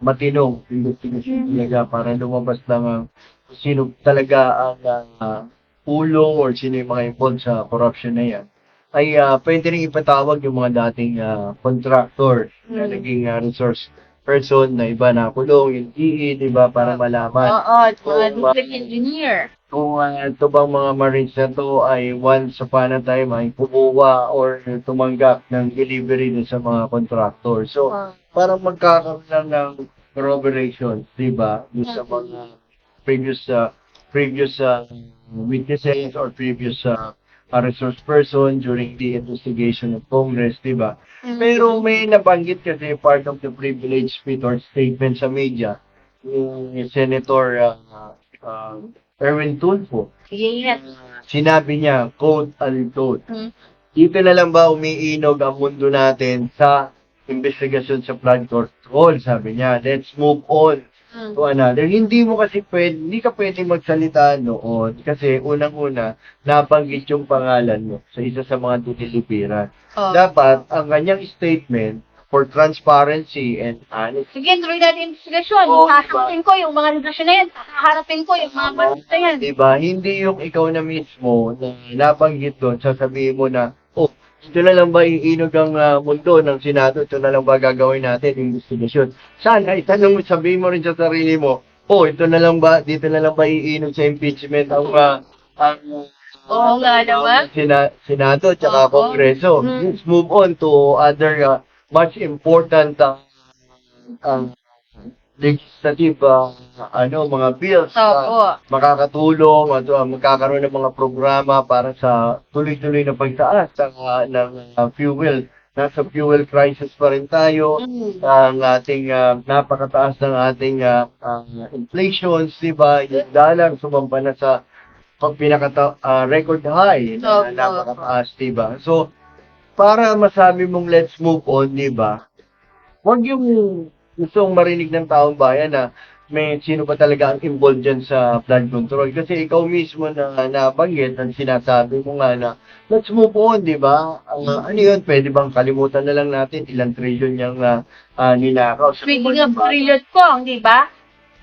matinong investigation talaga para lumabas lang ang sino talaga ang ulo or sino yung mga involved sa corruption na yan. Ay pwede rin ipatawag yung mga dating contractor na naging resource person na iba na kulong, yung DE, di ba, para malaman. Oo, district engineer. Kung ito bang mga Marines na to ay once upon a time ay kumuha or tumanggap ng delivery dun sa mga contractor. So, parang magkakaroon lang ng corroboration, di ba? Dun sa mga previous witnesses or previous resource person during the investigation of Congress, di ba? Pero may nabanggit kasi part of the privilege speech or statement sa media, yung Senator Erwin Tulfo. Yes. Sinabi niya, quote-unquote, dito na lang ba umiinog ang mundo natin sa investigasyon sa flood control? Sabi niya, let's move on to another. Hindi mo kasi hindi ka pwede magsalita noon kasi unang-una, nabanggit yung pangalan mo sa isa sa mga tutulubiran. Oh. Dapat, ang kanyang statement for transparency and honesty. Sige, tuloy natin investigasyon. Oo, Sasagutin ko yung mga negosyasyon na yan. Haharapin ko yung mga batas na yan. Diba? Hindi yung ikaw na mismo na nabanggit doon, sasabihin mo na, oh, ito na lang ba iinog ang mundo ng Senado? Ito na lang ba gagawin natin, investigasyon? Sana, itanong mo, sabihin mo rin sa sarili mo, oh, ito na lang ba, dito na lang ba iinog sa impeachment ang Oo nga naman. Senado at saka Oo. Kongreso. Let's move on to other much important legislative mga bills Opo. makakatulong at magkakaroon ng mga programa para sa tuloy-tuloy na pagtaas ng fuel. Nasa fuel crisis pa rin tayo. Ang ating napakataas ng ating inflations, di ba? Yung dollar sumamba na sa record high na Opo. napakataas, di ba? So, para masabi mong let's move on, di ba? Huwag yung gustong marinig ng taong bayan na may sino pa talaga ang involved dyan sa flood control. Kasi ikaw mismo na nabanggit, ang sinasabi mo nga na let's move on, di ba? Ano yun? Pwede bang kalimutan na lang natin ilang trillion yung ninakaw? Speaking of trillion ko, di ba?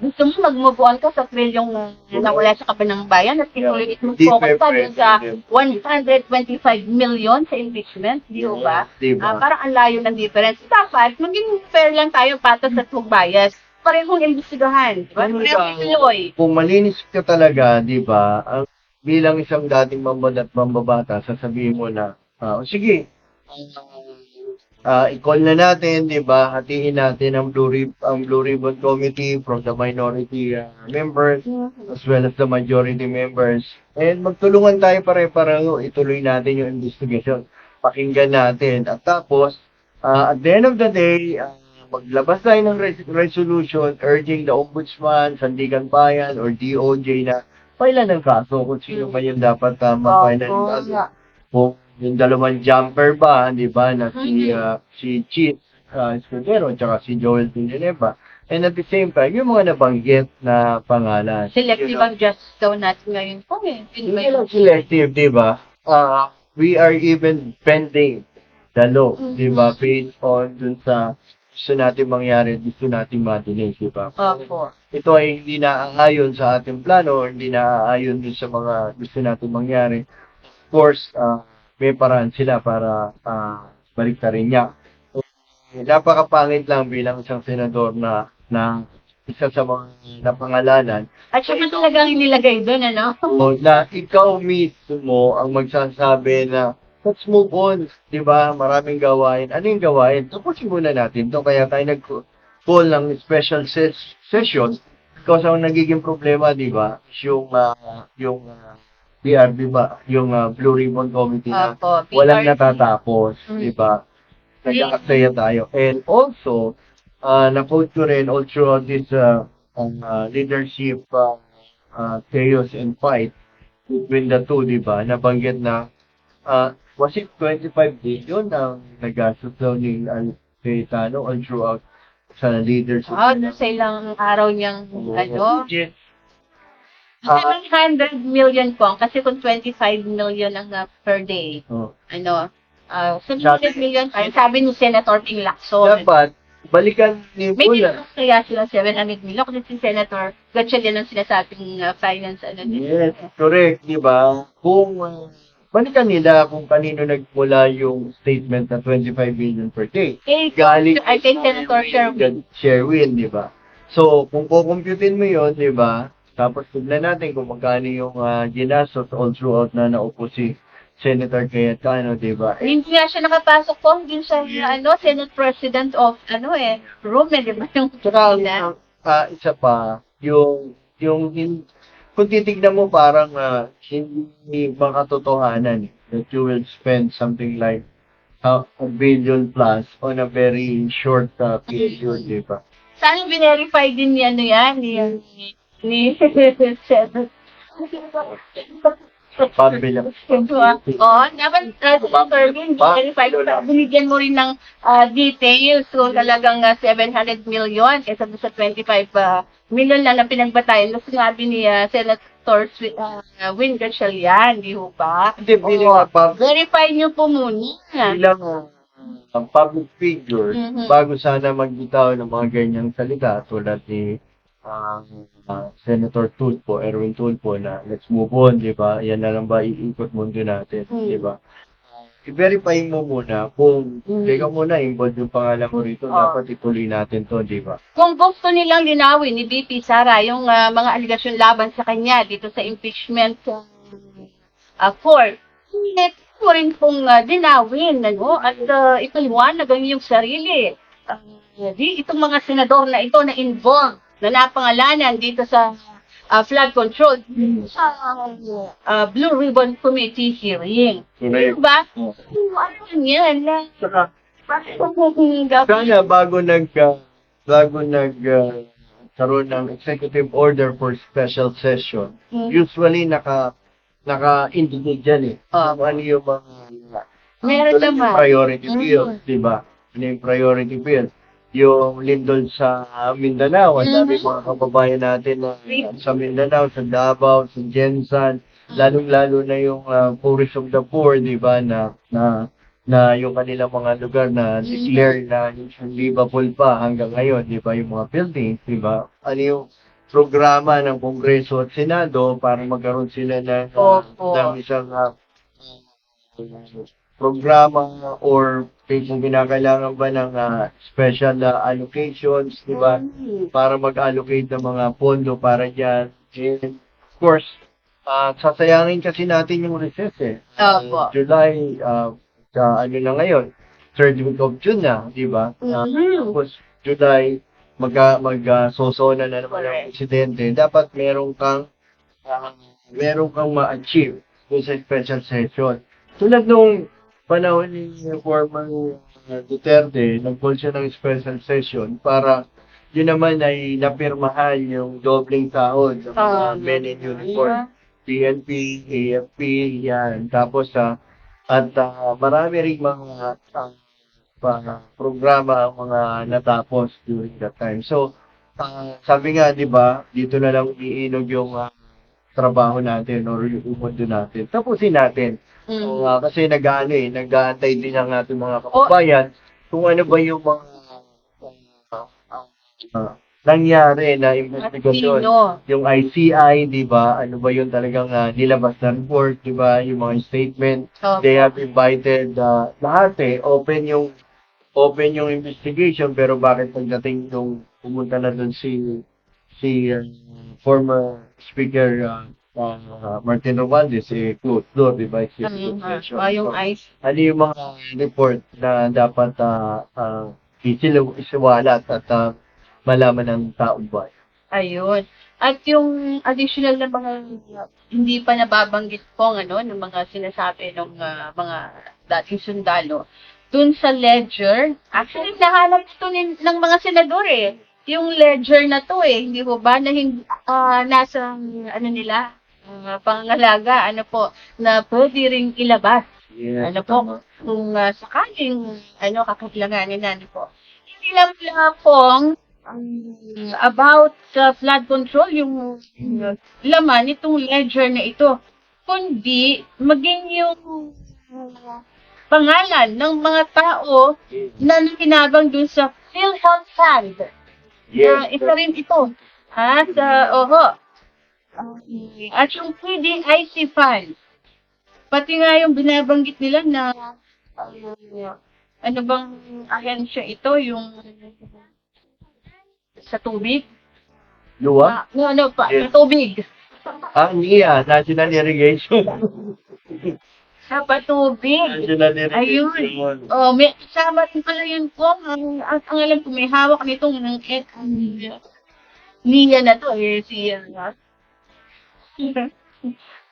Gusto mo mag-move on ka sa trilyong nawala sa kaban ng bayan at ituloy mo Di focus ka dun sa pwede. 125 million sa impeachment, di ba? Di ba? Parang ang layo ng difference. Dapat, maging fair lang tayo patas at huwag bias. Parehong imbestigahan, di ba? Ano Parehong ba? iloy. Kung malinis ka talaga, di ba, bilang isang dating mambadat mambabata, sasabihin mo na, sige, i-call na natin, di ba, hatiin natin ang Blue Ribbon Committee from the minority members as well as the majority members. And magtulungan tayo pare-pareho, ituloy natin yung investigation. Pakinggan natin. At tapos, at the end of the day, maglabas tayo ng resolution urging the Ombudsman, Sandigan Bayan, or DOJ na pailan ng kaso kung sino man yung dapat mapailan ng kaso. Kung yung dalawang jumper ba, di ba, na si Chief Escudero at saka si Joel Villanueva. And at the same time, yung mga nabanggit na pangalan. Selective ang justice daw natin ngayon po eh. Yun ba Hindi yun? lang selective, di ba? We are even pending the law, di ba? Based on dun sa gusto natin mangyari, gusto natin matinig, di ba? Opo. Ito ay hindi naaayon sa ating plano, hindi naaayon dun sa mga gusto natin mangyari. Of course, may paraan sila para baliktarin niya. Napakapangit lang bilang isang senador na isa sa mga napangalanan. At siya man talagang nilagay doon, ano? Na ikaw mismo ang magsasabi na let's move on, di ba? Maraming gawain. Ano yung gawain? Tapusin muna natin to. Kaya tayo nag-call ng special session because ang nagiging problema, di ba, yung BRB ba, yung Blue Ribbon Committee na Opo, walang PRC. natatapos, di ba? Nag-aaksaya tayo. And also, na-quote ko rin all throughout this leadership chaos and fight between the two, di ba? Nabanggit na was it 25 billion ang nagastos daw ni Cayetano all throughout sa leadership? Doon sa ilang araw niyang, ano? Yes. 700 million po, kasi kung 25 million ang per day, Oh. 700 million, ay sabi ni Senator Ping Lacson. Dapat, balikan ni May Bula. dintos kaya sila 700 million kasi si Senator Gatchalian ang sinasabing finance, Yes, correct, di ba? Kung balikan nila kung kanino nagmula yung statement na 25 billion per day. Galing I think Senator Sherwin. Sherwin, di ba? So, kung kukumputin mo yon, di ba? Tapos tignan natin kung magkano yung ginastos all throughout na naupo si Senator Cayetano, di ba? Hindi nga siya nakapasok po, hindi siya, Senate President of, Rome, di ba? Yung Tsaka, na. isa pa, kung titignan mo parang hindi makatotohanan that you will spend something like a billion plus on a very short period, di ba? Sana verify din ni Pambilang. Oo, dapat Sir verify ko pa. Binigyan mo rin ng details kung talagang 700 million kaysa doon sa 25 million lang na pinagbatayan. Nung sinabi ni Senator Win Gatchalian, di ho ba? Hindi, bilang Verify niyo po muna. ang public figure, Mhm. bago sana magbitaw ng mga ganyang salita tulad ni Senator Tulfo, Erwin Tulfo na let's move on, di ba? Yan na lang ba iikot mundo natin, di ba? I-verify mo muna kung teka muna, involved yung pangalan mo rito, dapat ituloy natin to, di ba? Kung gusto nilang linawin ni BP Sara yung mga aligasyon laban sa kanya dito sa impeachment court, mo rin pong dinawin, ano, at ipaliwanag ang iyong sarili. Di itong mga senador na ito na involved, na napangalanan dito sa flood control, sa Blue Ribbon Committee hearing. Diba? Ano yan? Sana bago karoon ng executive order for special session, usually naka-indicate dyan kung ano yung mga Meron tulad yung naman. priority bills, di ba? Ano yung priority bill? Yung lindol sa Mindanao, ang dami mga kababayan natin na sa Mindanao, sa Davao, sa Jensan, lalong-lalo na yung poorest of the poor, di ba, na yung kanilang mga lugar na declare na hindi livable pa hanggang ngayon, di ba, yung mga buildings, di ba? Ano yung programa ng Kongreso at Senado para magkaroon sila ng isang programa or kung kinakailangan ba ng special allocations, di ba? Para mag-allocate ng mga pondo para dyan. And of course, sasayangin kasi natin yung recess July, ano na ngayon, third week of June na, di ba? Tapos July, mag-sosona na naman ang presidente. Dapat meron kang ma-achieve doon sa special session. Tulad nung panahon ni former Duterte, nag-call siya ng special session para yun naman ay napirmahan yung dobleng sahod ng mga men in uniform. PNP, AFP, yan. Tapos, marami rin mga programa ang mga natapos during that time. So, sabi nga, di ba, dito na lang iinog yung trabaho natin or yung umundo natin. Tapusin natin. So, kasi nag-aantay din ang ating mga kababayan kung ano ba yung mga nangyari na investigasyon. Yung ICI, di ba? Ano ba yung talagang nilabas na report, di ba? Yung mga statement. They have invited lahat open yung investigation, pero bakit pagdating nung pumunta na doon si former speaker Martin Romualdez, closed door, di ba? Yung ICE. Ano yung mga report na dapat isiwalat at malaman ng taong bayan? Ayun. At yung additional na mga hindi pa nababanggit po ng mga sinasabi ng mga dating sundalo dun sa ledger. Actually, nahanap ito ng mga senador yung ledger na to hindi ko ba na nasa nila pangangalaga na pwede ring ilabas. Yes. Kung sakaling kakailanganin po. Hindi lang pong about sa flood control yung laman itong ledger na ito, kundi maging yung pangalan ng mga tao na nakinabang dun sa PhilHealth Fund. Yes. Isa rin ito. At yung PDIC Fund. Pati nga yung binabanggit nila na ano bang ahensya ito, yung sa tubig? Luwa? Sa tubig. NIA, National Irrigation. Sa patubig. National Irrigation. Ayun. May kasama rin pala yun po. Ang alam ko, may hawak nitong NIA na to.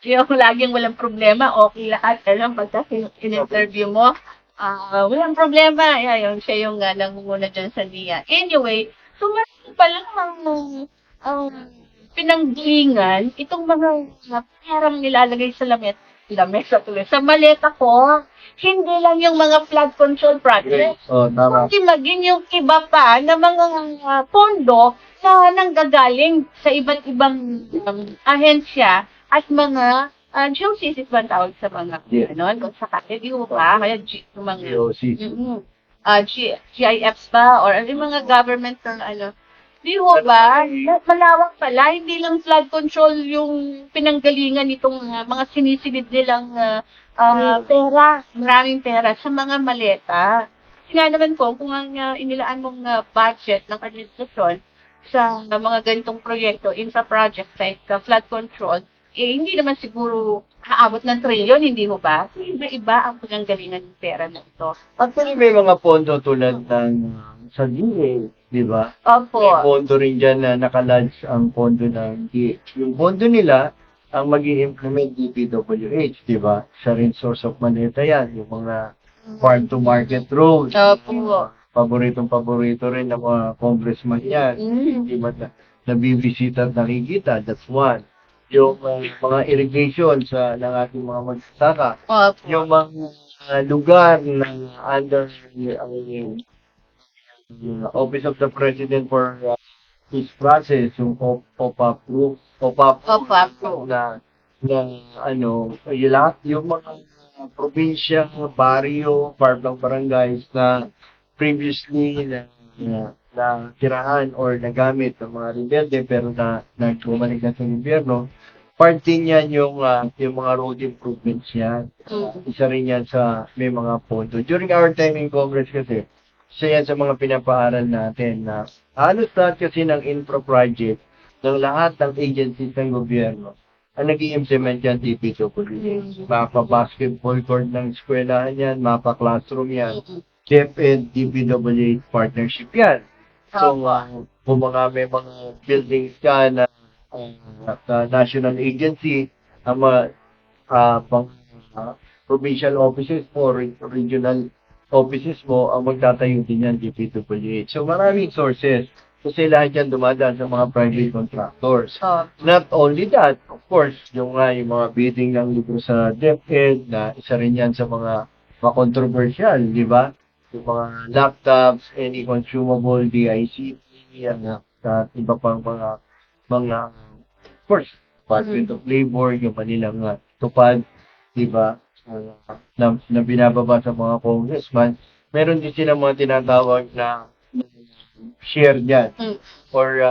Yung laging walang problema, okay lahat. Pagka in-interview mo, walang problema. Siya yung nangunguna dyan sa NIA. Anyway, so mas pa lang ang pinanggalingan itong mga perang nilalagay sa lamesa tuloy, sa maleta ko. Hindi lang yung mga flood control project, Tama. kundi maging yung iba pa na mga pondo na nanggagaling sa iba't ibang ahensya at mga GOCs ba ang tawag sa mga Yeah. kung sakali, di mo ba? Kaya yung mga GOC. GIFs ba or yung mga government ng di mo ba? Malawak pala, hindi lang flood control yung pinanggalingan nitong mga sinisilid nilang pera, maraming pera sa mga maleta. Kasi nga naman po, kung ang inilaan mong budget ng administrasyon sa mga ganitong proyekto, infra projects like flood control, hindi naman siguro aabot ng trilyon, hindi mo ba? Iba-iba ang pinanggalingan ng pera na ito. Actually, may mga pondo tulad ng sa DA, di ba? Opo. May pondo rin dyan na nakalodge ang pondo ng DA. Yung pondo nila, ang mag-i-implement DPWH, di ba? Sa rin source of maneta yan, yung mga farm-to-market roads. Opo. Paboritong-paborito rin ng mga congressman yan. Hindi man nabibisita at nakikita, that's one. Yung mga irrigation ng ating mga magsasaka. Opo. Yung mga lugar na under Office of the President for Peace Process, yung OPAP group, OPAP. na yung lahat, yung mga probinsya, barrio, part ng barangays na previously na tirahan or nagamit ng mga rebelde pero na bumalik na sa gobyerno, part din yan yung mga road improvements yan. Isa rin yan sa may mga pondo. During our time in Congress kasi, isa yan sa mga pinapaaral natin na halos lahat kasi ng infra project ng lahat ng agencies ng gobyerno ang nag-i-implement yan DPWH. Mapa-basketball court ng eskwelahan yan, mapa-classroom yan, DepEd, DPWH partnership yan. So, kung may mga buildings ka na national agency, ang mga provincial offices mo, regional offices mo, ang magtatayo din yan, DPWH. So, maraming sources. Kasi lahat yan dumadaan sa mga private contractors. Not only that, of course, yung mga bidding ng libro sa DepEd, na isa rin yan sa mga controversial, di ba? Yung mga laptops, any consumable, DICT, iba pang mga, of course, Department of Labor, yung kanilang tupad, di ba? Na binababa sa mga congressman. Meron din sila mga tinatawag na share dyan or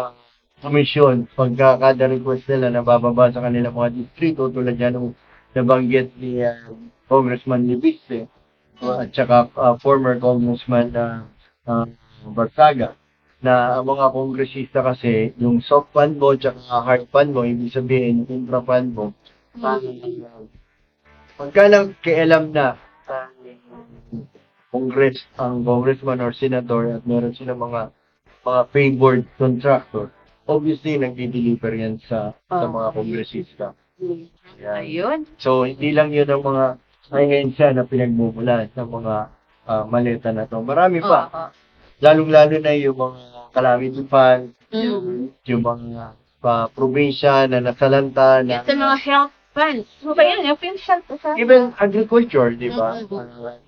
commission pagka kada request nila nabababa sa kanilang mga distrito tulad yan ng nabanggit ni Congressman Libiste at saka former Congressman Barsaga na ang mga kongresista kasi yung soft fund mo at hard fund mo, ibig sabihin yung infra fund mo, pagka lang kailam na ang congressman or senator at meron sila mga favored contractor, obviously nagdi-deliver yan sa mga kongresista. Yan. Ayun. So, hindi lang yun ang mga ahensya na pinagmumulan sa mga maleta na to. Marami pa. Lalong-lalo na yung mga calamity fund, yung mga probinsya na nasalanta na Sa mga health funds. So, ba yun? Yung pinsyal po sa... even agriculture, di ba?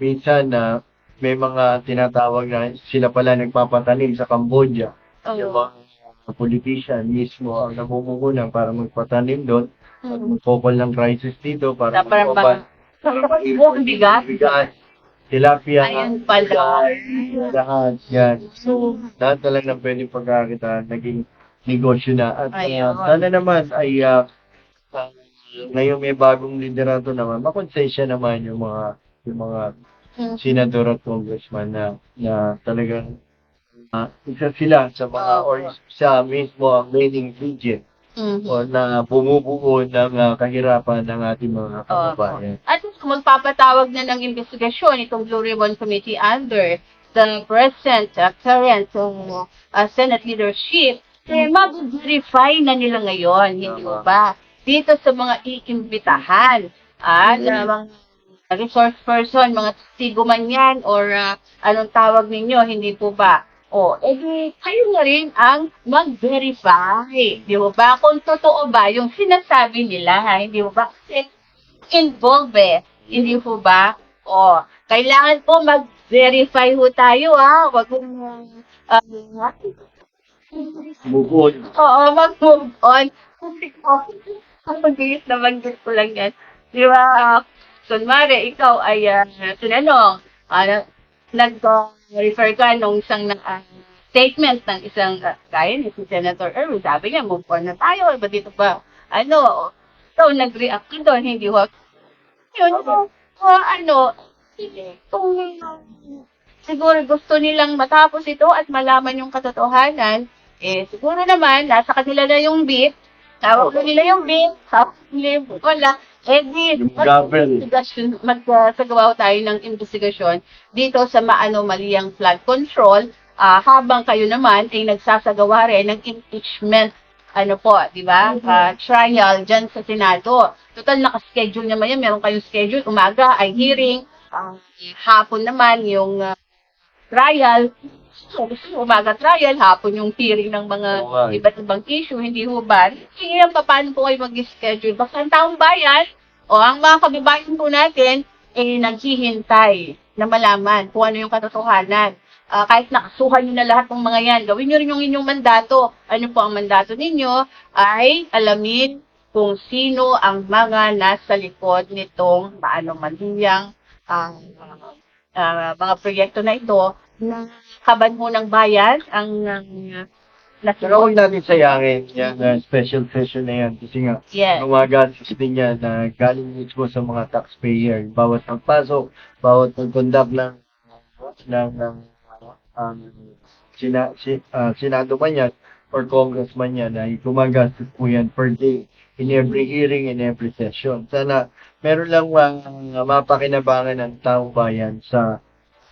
Minsan na may mga tinatawag na sila pala nagpapatanim sa Cambodia. Yung mga politician mismo ang namumuhunan para magpatanim doon. At magpopol ng crisis dito para magpopol. Bigas. Tilapia. Ayun pala. Lahat. Yan. So, lahat na lang ng pwedeng pagkakita naging negosyo na. At sana naman ay ngayon may bagong liderato naman, makonsensya naman yung mga senador at congressman na talagang isa sila sa mga or sa mismo ang main ingredient o na bumubuo ng kahirapan ng ating mga kababayan. At kung magpapatawag na ng investigasyon itong Blue Ribbon Committee under the present current Senate leadership, mag-verify na nila ngayon, hindi ba? Dito sa mga iimbitahan na mga resource person, mga testigo man yan, or anong tawag ninyo, hindi po ba? edi kayo na rin ang mag-verify. Di ba? Kung totoo ba yung sinasabi nila, hindi ba? Kasi involved hindi po ba? Kailangan po mag-verify ho tayo, Wag mo, Move on. mag-move on. Ang mabilis na banggit ko lang yan. Di ba? Kunwari, ikaw ay tinanong, nag-refer ka nung isang statement ng isang gaya ni si Senator Erwin. Sabi niya, move on na tayo. Ba dito ba? So, nag-react ka doon, hindi ho. Yun, kung siguro gusto nilang matapos ito at malaman yung katotohanan, siguro naman, nasa kanila na yung beat, tawag na nila yung beat, tawag nila yung wala, Yung gavel. magsagawa tayo ng investigasyon dito sa maanomaliyang flood control, habang kayo naman ay nagsasagawa rin ng impeachment, di ba? Trial dyan sa Senado. Total, nakaschedule naman yan. Meron kayong schedule. Umaga ay hearing. Hapon naman yung trial. Umaga trial, hapon yung hearing ng mga iba't ibang issue. Hindi ho ba? Hindi lang paano po kayo mag-schedule. Basta ang taong bayan ang mga kababayan po natin naghihintay na malaman kung ano yung katotohanan. Kahit nakasuhan nyo na lahat ng mga yan, gawin nyo rin yung inyong mandato. Ano po ang mandato ninyo? Ay alamin kung sino ang mga nasa likod nitong maanomaliyang mga proyekto na ito na kabanho ng bayan ang Pero huwag natin sayangin yung special session na yan. Kasi nga, Yes. gumagastos din yan na galing mismo sa mga taxpayer. Bawat pagpasok, bawat pag-conduct ng Senado man yan or Congressman yan ay gumagastos po yan per day in every hearing, in every session. Sana meron lang mapakinabangan ng taong bayan sa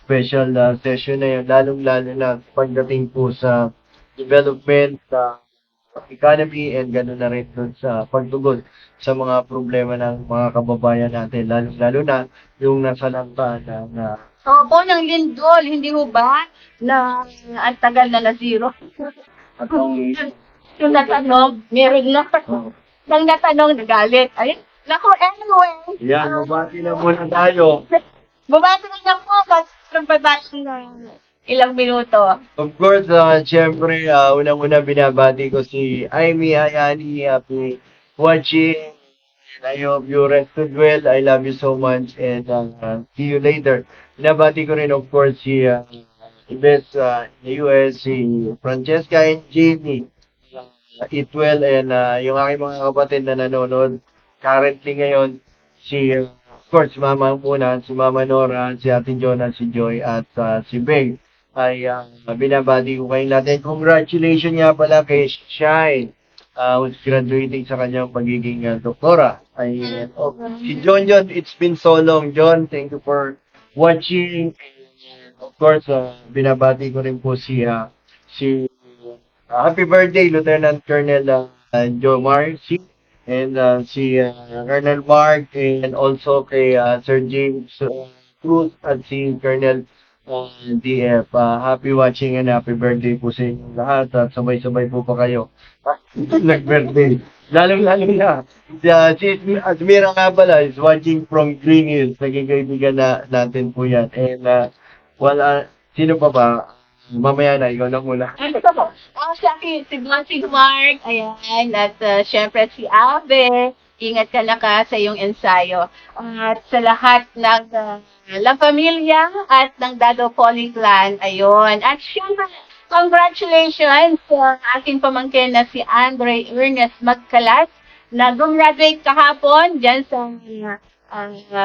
special session na yun, lalong-lalo na pagdating po sa development sa economy and gano'n na rin dun sa pagtugon sa mga problema ng mga kababayan natin, lalong-lalo na yung nasa langka na Opo, ng lindol, hindi ho ba? Na ang tagal na zero. Yung natanong, meron na. Nang natanong, nagalit. Ay, naku, anyway. yan, mabati na muna tayo. Bumati na lang po, kasi ng ilang minuto. Of course, syempre, unang-una binabati ko si Amy Ayani, happy watching. And I hope you rested well. I love you so much and see you later. Binabati ko rin, of course, si Ibes US, si Francesca and Jamie. Eat well and yung aking mga kapatid na nanonood currently ngayon, of course, Mama muna, si Mama Nora, si Ate Jonah, si Joy, at si Beng ay binabati ko kayong lahat. Congratulations nga pala kay Shine who's graduating sa kanyang pagiging doktora. Si John, it's been so long, John. Thank you for watching. And of course, binabati ko rin po si happy birthday, Lieutenant Colonel Joe Marcy, and si Colonel Mark, and also kay Sir James Cruz at si Colonel DF. Happy watching and happy birthday po sa inyong lahat at sabay-sabay po pa kayo nag-birthday. Lalong-lalo na. Si Admira nga pala is watching from Green Hills. Naging kaibigan natin po yan. And sino pa ba? Mamaya na, ikaw na muna. Si akin, si Mark, ayan, at syempre si Abe, ingat ka lang sa iyong ensayo. At sa lahat ng La Familia at ng Dado Poly Clan, ayun. At syempre, congratulations sa aking pamangkin na si Andre Ernest Magkalas na gumraduate kahapon dyan sa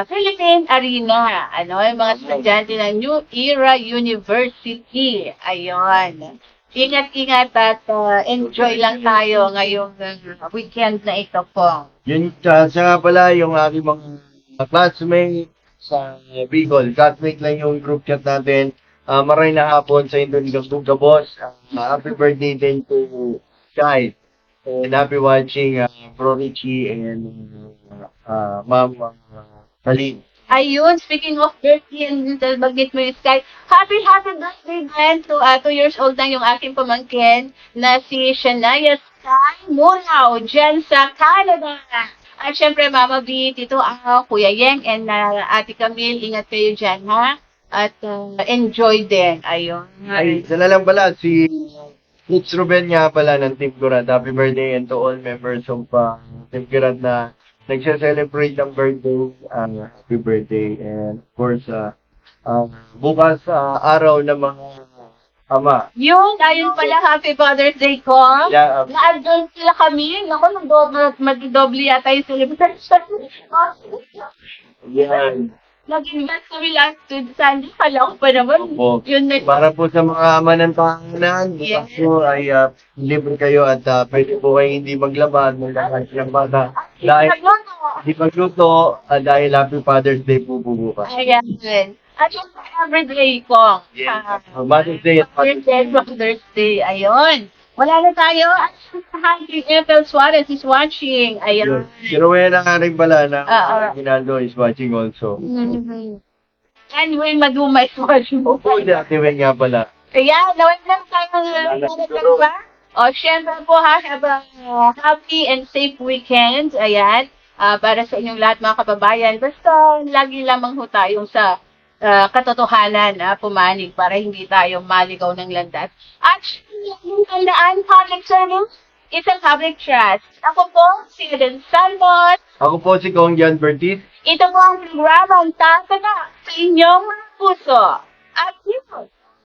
Philippine Arena. Yung mga estudyante ng New Era University. Ayun. Ingat-ingat at enjoy lang tayo ngayong weekend na ito po. Yun, siya nga pala yung aking mga classmate sa Bicol. Classmate lang yung group chat natin. Maraming na hapon sa Indonesian Boss. Happy birthday din to Kai. And happy watching Bro Richie and Ma'am Kalim. Ayun, speaking of birthday, and bagit mo yung Sky, happy birthday din to 2 years old na yung aking pamangkin na si Shania Sky Muraw, dyan sa Canada. At syempre, Mama B, Tito Ang, Kuya Yeng, and Ate Camille, ingat kayo dyan, ha? At enjoy din. Ayun. Ay, isa na lang pala, si Mitch Ruben nga pala ng Team Kurad. Happy birthday and to all members of Team Kurad na nagse-celebrate ng birthday. Happy birthday. And of course, bukas araw ng mga ama. Yun, ayun pala, happy Father's Day ko. Yeah, Na-advance sila kami. Naku, mag-doble yata yung celebration. yan. Nag-invest kami last Sunday. Kala ko pa naman. Opo. Yun na. Para po sa mga ama ng tahanan, bukas po ay libre kayo at pwede po kayo hindi maglabas, maglakad ng bata. Dahil hindi magluto, dahil Happy Father's Day po bukas. Ayan. At yung everyday ko. Mother's Day at Father's Day. Ayun. Wala na tayo. At si Ethel Suarez is watching. Ayun. Si Rowena nga rin pala na Ginaldo is watching also. Mhm. Anyway, Maduma is watching mo. Oh, dati nga pala. Kaya, nawag lang tayo ba? O, syempre po ha, have a happy and safe weekend. Ayan. Para sa inyong lahat mga kababayan. Basta, lagi lamang ho tayong sa katotohanan pumanig para hindi tayo maligaw ng landas. At yung tandaan, public service is a public trust. Ako po, si Eden Santos. Ako po si Kong John Bertis. Ito po ang programang Tatana sa inyong mga puso. At yun,